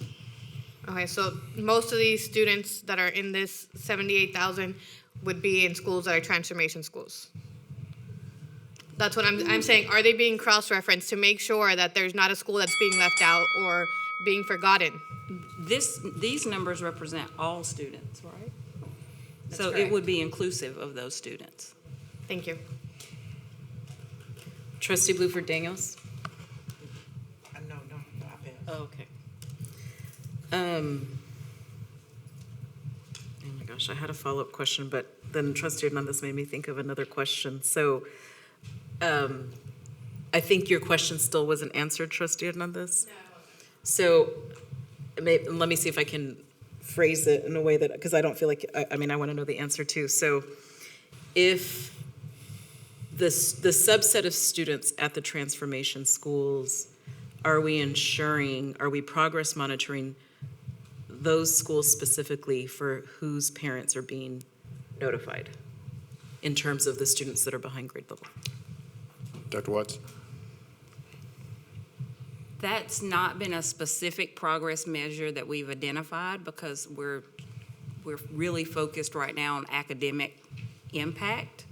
Okay, so most of these students that are in this 78,000 would be in schools that are transformation schools. That's what I'm saying. Are they being cross-referenced to make sure that there's not a school that's being left out or being forgotten? These numbers represent all students, right? So it correct. would be inclusive of those students. Thank you. Trustee Blueford Daniels? No, I passed. Oh, okay. Oh my gosh, I had a follow-up question, but then Trustee Hernandez made me think of another question. So, I think your question still wasn't answered, Trustee Hernandez? No. So, let me see if I can phrase it in a way that, because I don't feel like, I mean, I want to know the answer too. So, if the subset of students at the transformation schools, are we progress monitoring those schools specifically for whose parents are being notified in terms of the students that are behind grade level? Dr. Watts? That's not been a specific progress measure that we've identified because we're really focused right now on academic impact,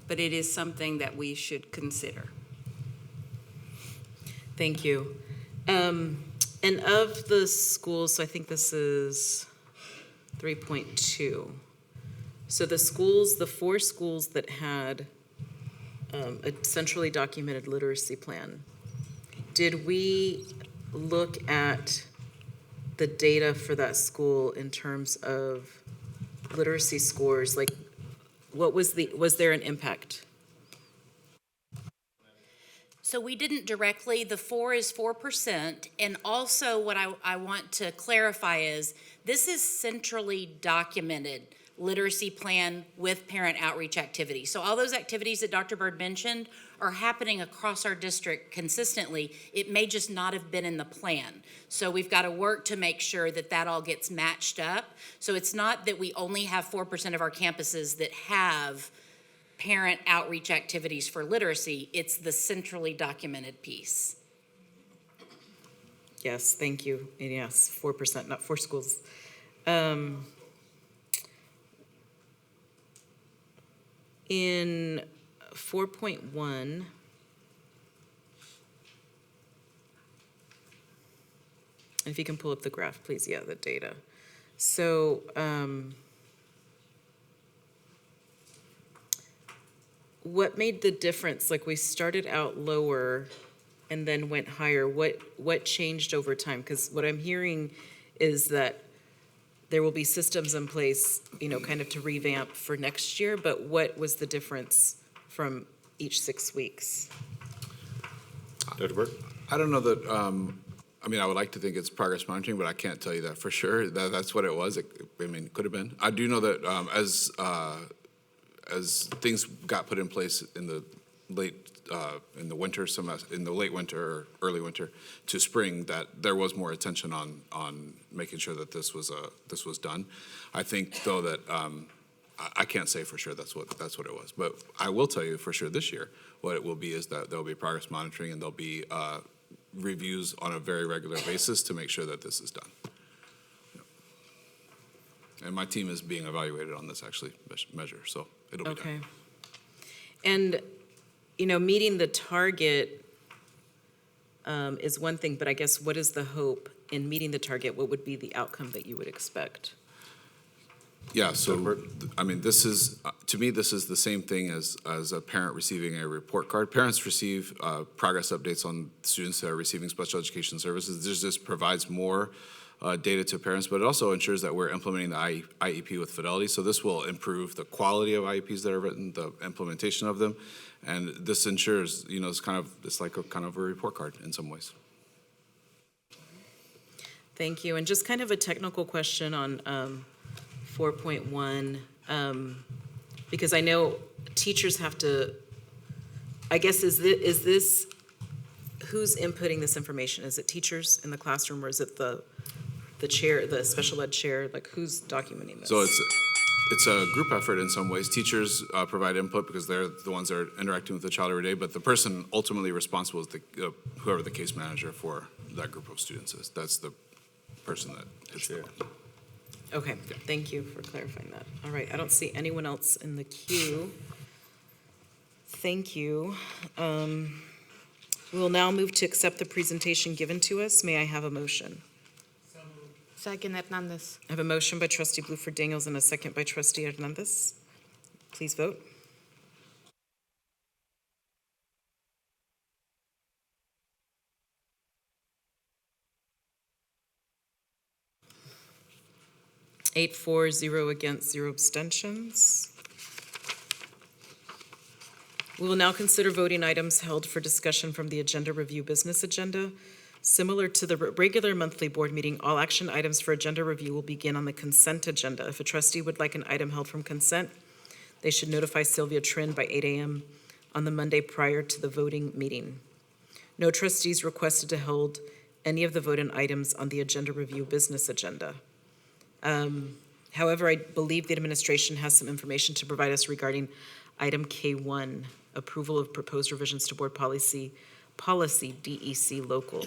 but it is something that we should consider. Thank you. And of the schools, so I think this is 3.2. So the 4 schools that had a centrally documented literacy plan, did we look at the data for that school in terms of literacy scores? Like, was there an impact? So we didn't directly, the 4 is 4%, and also what I want to clarify is, this is centrally documented literacy plan with parent outreach activities. So all those activities that Dr. Byrd mentioned are happening across our district consistently. It may just not have been in the plan. So we've got to work to make sure that that all gets matched up. So it's not that we only have 4% of our campuses that have parent outreach activities for literacy, it's the centrally documented piece. Yes, thank you. And yes, 4%, not 4 schools. In 4.1, if you can pull up the graph, please, yeah, the data. So, what made the difference? Like, we started out lower and then went higher. What changed over time? Because what I'm hearing is that there will be systems in place, kind of to revamp for next year, but what was the difference from each 6 weeks? Dr. Burke? I don't know that, I would like to think it's progress monitoring, but I can't tell you that for sure. That's what it was. It could have been. I do know that as things got put in place in the late winter semester, in the late winter or early winter to spring, that there was more attention on making sure that this was done. I think though that I can't say for sure that's what it was, but I will tell you for sure this year what it will be is that there'll be progress monitoring and there'll be reviews on a very regular basis to make sure that this is done. And my team is being evaluated on this actually measure, so it'll be done. Okay. And, meeting the target is one thing, but I guess what is the hope in meeting the target? What would be the outcome that you would expect? Yeah, so, this is, to me, this is the same thing as a parent receiving a report card. Parents receive progress updates on students that are receiving special education services. This just provides more data to parents, but it also ensures that we're implementing the IEP with fidelity. So this will improve the quality of IEPs that are written, the implementation of them, and this ensures, it's like a kind of a report card in some ways. Thank you. And just kind of a technical question on 4.1, because I know teachers have to, I guess, is this, who's inputting this information? Is it teachers in the classroom, or is it the chair, the special ed chair? Like, who's documenting this? So it's a group effort in some ways. Teachers provide input because they're the ones that are interacting with the child every day, but the person ultimately responsible is whoever the case manager for that group of students is. That's the person that hits the button. Okay, thank you for clarifying that. All right, I don't see anyone else in the queue. Thank you. We will now move to accept the presentation given to us. May I have a motion? Second, Hernandez. I have a motion by trustee Blueford Daniels and a second by trustee Hernandez. Please vote. Eight, 4, 0 against, 0 abstentions. We will now consider voting items held for discussion from the agenda review business agenda. Similar to the regular monthly board meeting, all action items for agenda review will begin on the consent agenda. If a trustee would like an item held from consent, they should notify Sylvia Trin by 8 a.m. on the Monday prior to the voting meeting. No trustees requested to hold any of the voting items on the agenda review business agenda. However, I believe the administration has some information to provide us regarding item K1, approval of proposed revisions to board policy DEC local,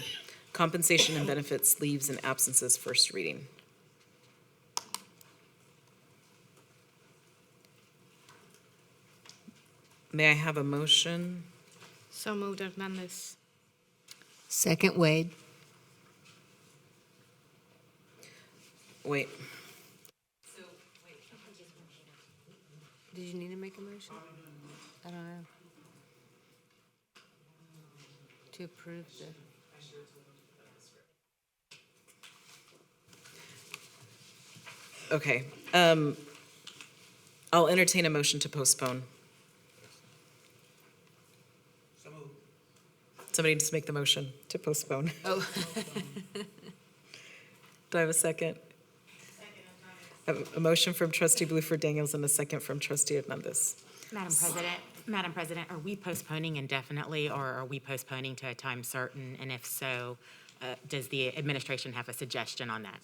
compensation and benefits, leaves and absences, first reading. May I have a motion? So moved, Hernandez. Second, Wade. Wait, Did you need to make a motion? I don't know. To approve the. okay. I'll entertain a motion to postpone. Somebody just make the motion to postpone. Oh. Do I have a second? A motion from trustee Blueford Daniels and a second from trustee Hernandez. Madam President, are we postponing indefinitely, or are we postponing to a time certain? And if so, does the administration have a suggestion on that?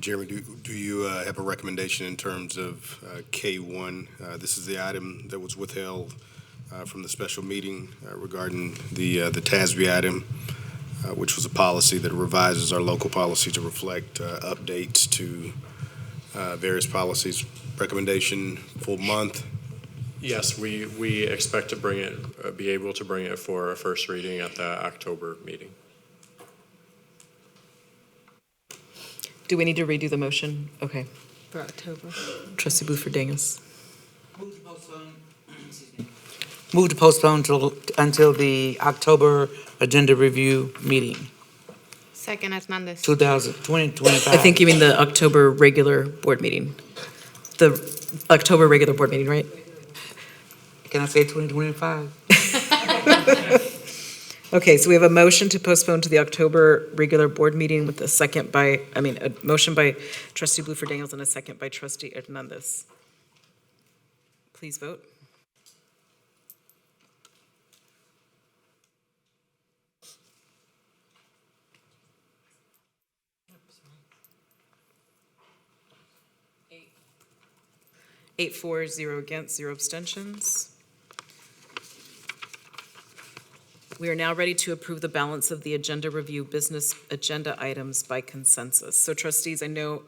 Jeremy, do you have a recommendation in terms of K1? This is the item that was withheld from the special meeting regarding the TASB item, which was a policy that revises our local policy to reflect updates to various policies. Recommendation, full month? Yes, we expect to bring it, be able to bring it for a first reading at the October meeting. Do we need to redo the motion? Okay. For October. Trustee Blueford Daniels. Move to postpone until the October agenda review meeting, Second, Hernandez. 2025. I think you mean the October regular board meeting. The October regular board meeting, right? Can I say 2025? Okay, so we have a motion to postpone to the October regular board meeting with a motion by trustee Blueford Daniels and a second by trustee Hernandez. Please vote. Eight, 4, 0 against, 0 abstentions. We are now ready to approve the balance of the agenda review business agenda items by consensus. So trustees, I know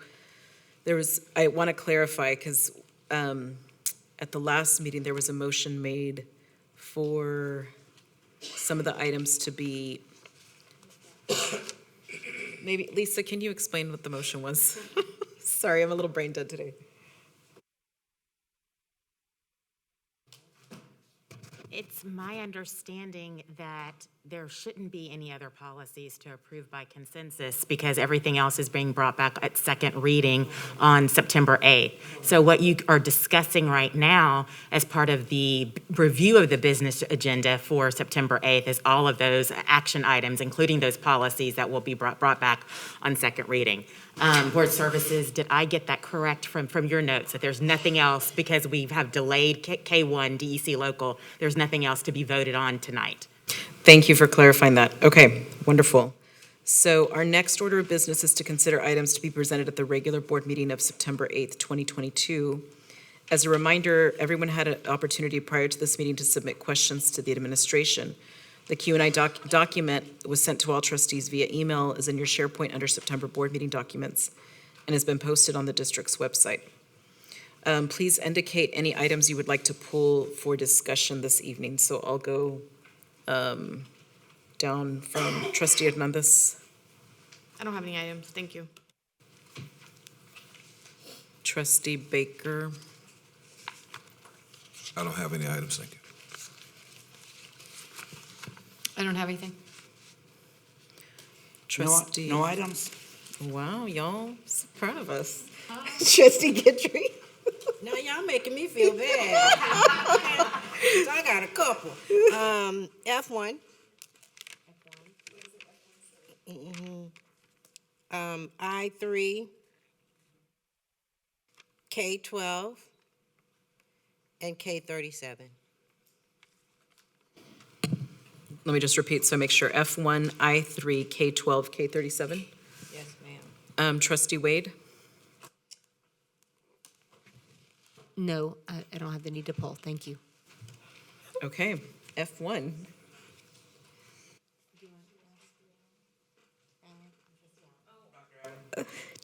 I want to clarify because at the last meeting, there was a motion made for some of the items to be, maybe, Lisa, can you explain what the motion was? Sorry, I'm a little brain dead today. It's my understanding that there shouldn't be any other policies to approve by consensus because everything else is being brought back at second reading on September 8th. So what you are discussing right now as part of the review of the business agenda for September 8th is all of those action items, including those policies that will be brought back on second reading. Board Services, did I get that correct from your notes, that there's nothing else, because we have delayed K1 DEC local, there's nothing else to be voted on tonight? Thank you for clarifying that. Okay, wonderful. So our next order of business is to consider items to be presented at the regular board meeting of September 8th, 2022. As a reminder, everyone had an opportunity prior to this meeting to submit questions to the administration. The Q&A document was sent to all trustees via email, is in your SharePoint under September board meeting documents, and has been posted on the district's website. Please indicate any items you would like to pull for discussion this evening. So I'll go Down from trustee Hernandez, I don't have any items, thank you. trustee Baker, I don't have any items, thank you. I don't have anything. trustee. No items? Wow, y'all so proud of us. Trustee Gidry. Now y'all making me feel bad. So I got a couple. F1. I3, K12, and K37. Let me just repeat, so make sure F1, I3, K12, K37. Yes, ma'am. Trustee Wade, No, I don't have the need to pull, thank you. okay, F1.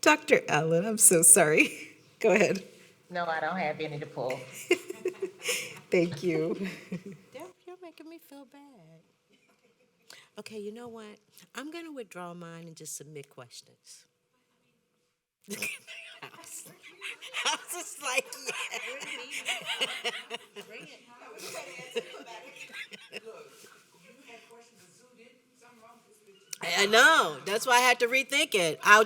Dr. Allen, I'm so sorry. Go ahead. No, I don't have any to pull. Thank you. You're making me feel bad. Okay, you know what? I'm gonna withdraw mine and just submit questions. I was just like, I know, that's why I had to rethink it. I'll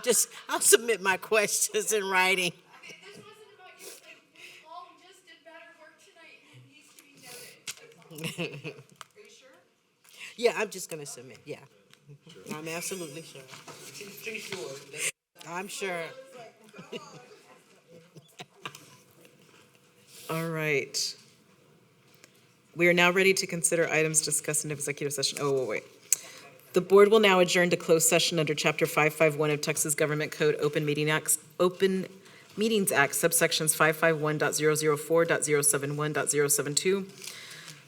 submit my questions in writing. This wasn't about you, like, Paul just did better work tonight and it needs to be noted. Are you sure? Yeah, I'm just gonna submit, yeah. I'm absolutely sure. She's sure. I'm sure. All right. We are now ready to consider items discussed in executive session. Oh, wait. The board will now adjourn to closed session under Chapter 551 of Texas Government Code, Open Meetings Act, subsections 551.004.071.072,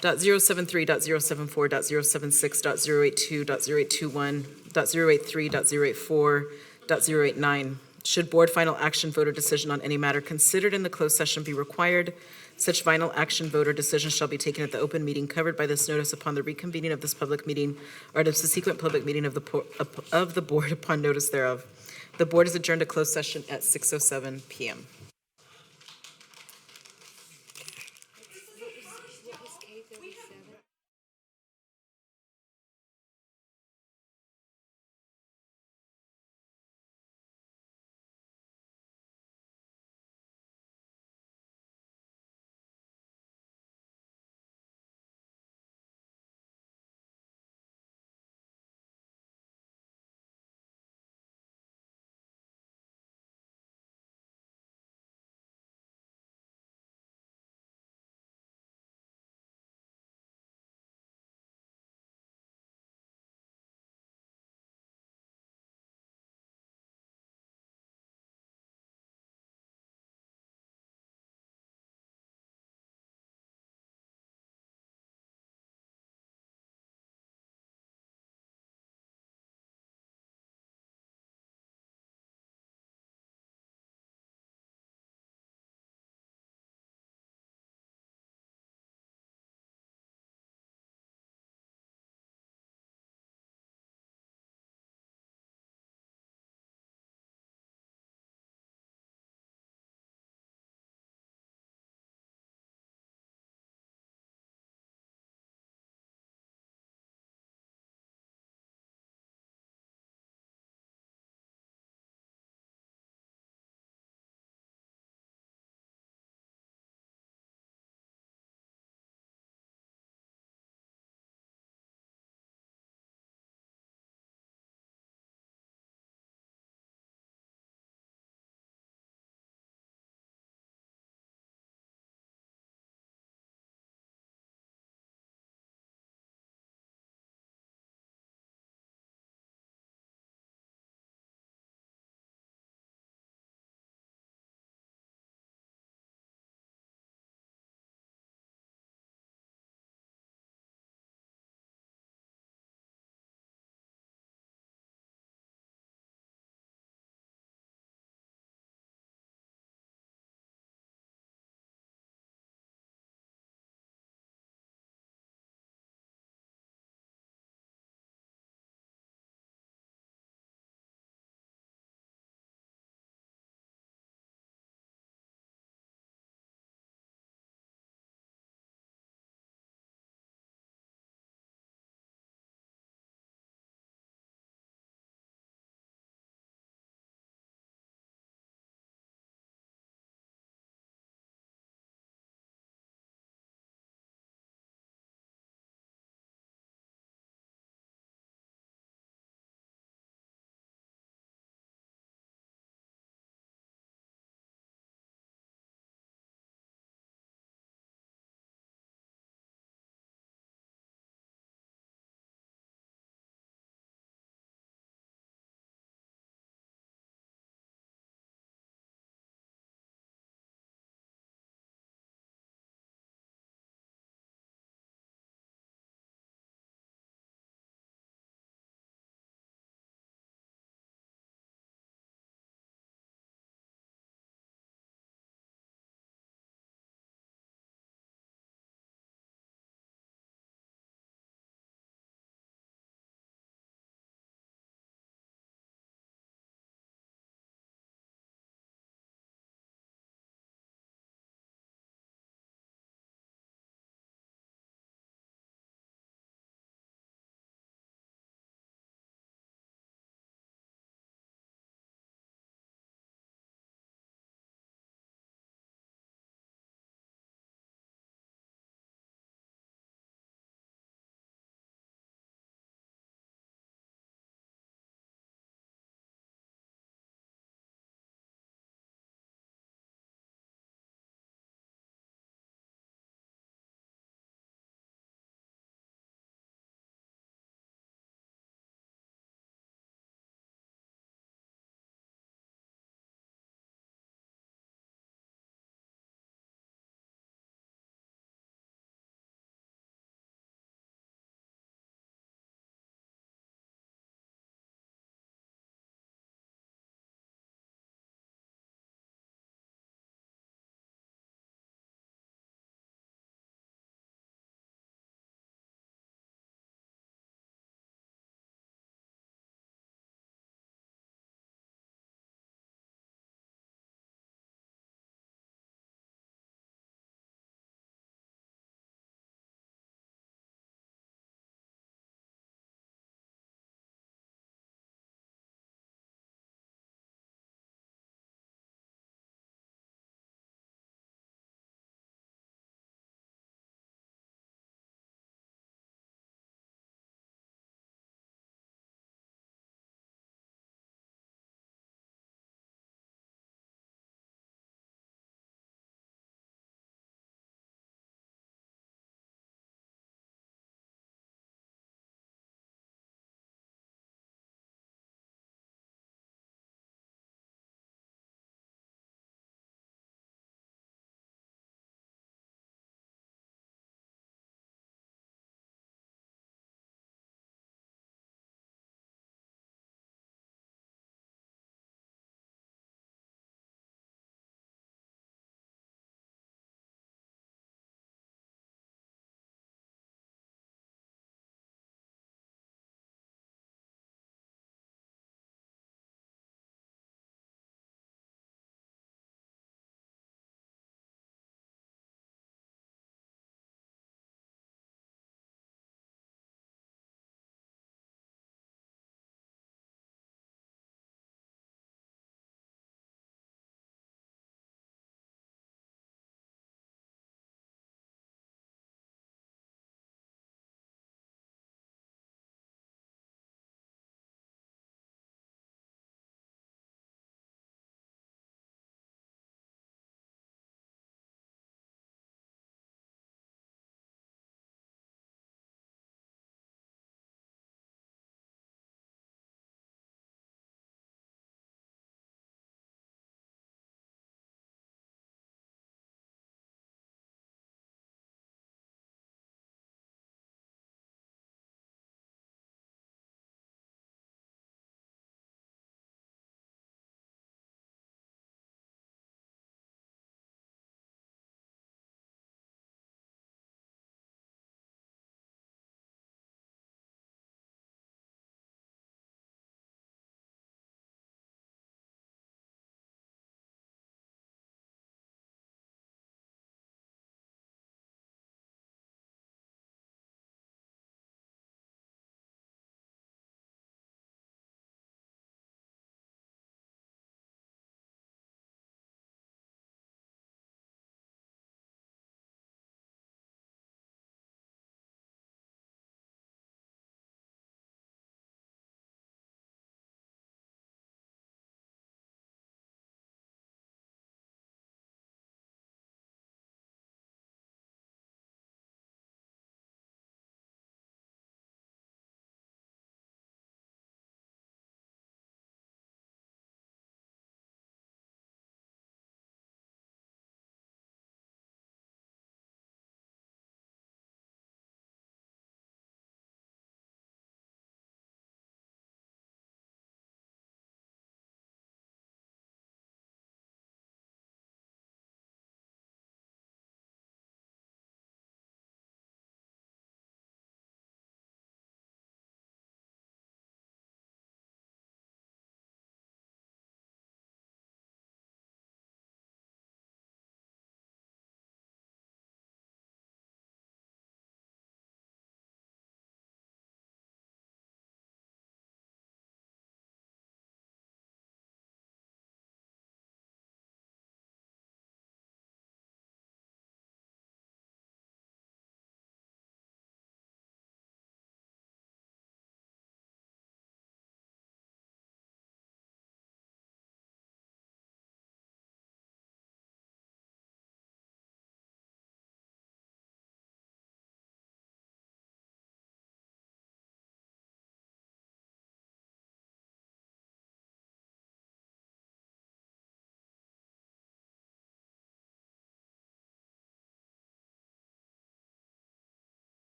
.073, .074, .076, .082, .0821, .083, .084, .089. Should board final action vote or decision on any matter considered in the closed session be required, such final action vote or decision shall be taken at the open meeting covered by this notice upon the reconvening of this public meeting or at a subsequent public meeting of the board upon notice thereof. The board is adjourned to closed session at 6:07 PM.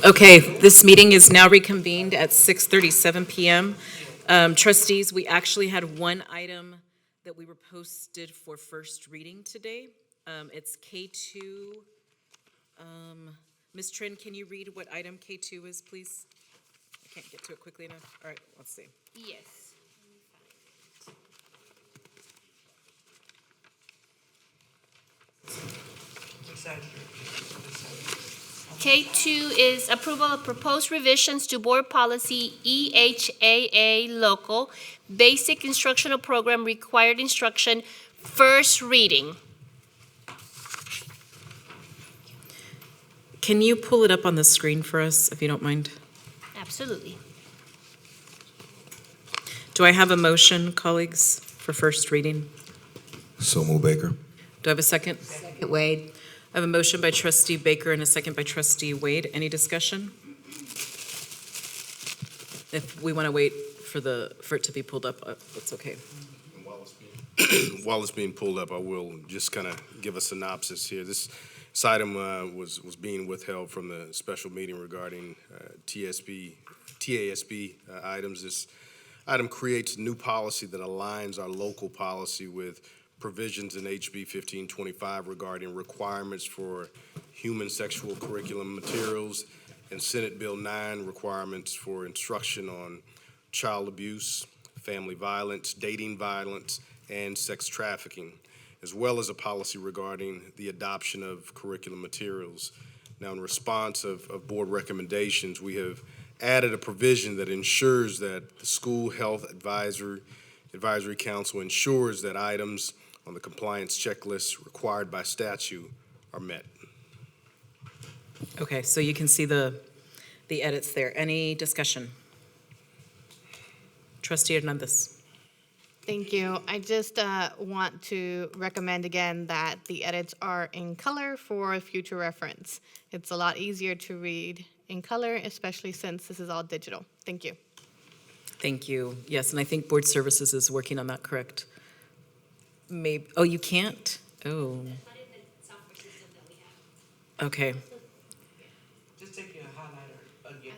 Okay, this meeting is now reconvened at 6:37 PM. Trustees, we actually had one item that we were posted for first reading today. It's K2. Ms. Trin, can you read what item K2 is, please? I can't get to it quickly enough. All right, let's see. Yes. K2 is approval of proposed revisions to Board Policy EHAA Local, Basic Instructional Program Required Instruction, first reading. Can you pull it up on the screen for us, if you don't mind? Absolutely. Do I have a motion, colleagues, for first reading? So move, Baker. Do I have a second? Second, Wade. I have a motion by trustee Baker and a second by trustee Wade. Any discussion? If we want to wait for it to be pulled up, that's okay. While it's being pulled up, I will just kind of give a synopsis here. This item was being withheld from the special meeting regarding TASB items. This item creates a new policy that aligns our local policy with provisions in HB 1525 regarding requirements for human sexual curriculum materials and Senate Bill 9 requirements for instruction on child abuse, family violence, dating violence, and sex trafficking, as well as a policy regarding the adoption of curriculum materials. Now, in response of board recommendations, we have added a provision that ensures that the School Health Advisory Council ensures that items on the compliance checklist required by statute are met. Okay, so you can see the edits there. Any discussion? Trustee Hernandez. Thank you. I just want to recommend again that the edits are in color for future reference. It's a lot easier to read in color, especially since this is all digital. Thank you. Thank you. Yes, and I think Board Services is working on that, correct? Maybe, oh, you can't? Oh. Okay. Just take your highlighter again.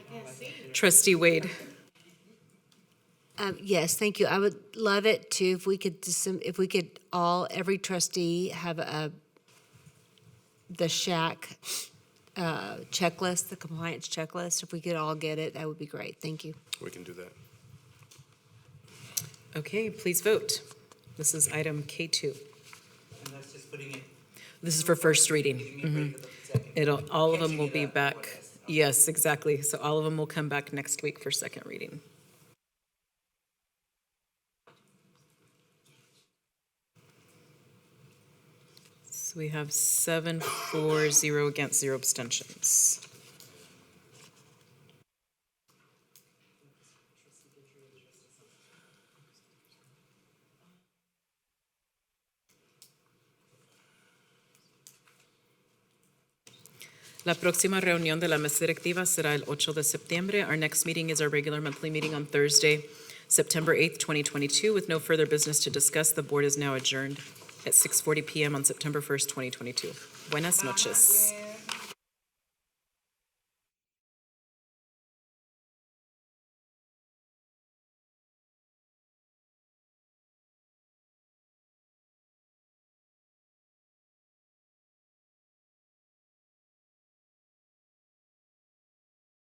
Trustee Wade. Yes, thank you. I would love it too, if we could, every trustee have the SHAC checklist, the compliance checklist. If we could all get it, that would be great. Thank you. We can do that. Okay, please vote. This is item K2. And that's just putting it. This is for first reading. All of them will be back. Yes, exactly. So all of them will come back next week for second reading. So we have 7 for, 0 against, 0 abstentions. La próxima reunión de la mesa directiva será el 8 de septiembre. Our next meeting is our regular monthly meeting on Thursday, September 8th, 2022. With no further business to discuss, the board is now adjourned at 6:40 p.m. on September 1st, 2022. Buenas noches.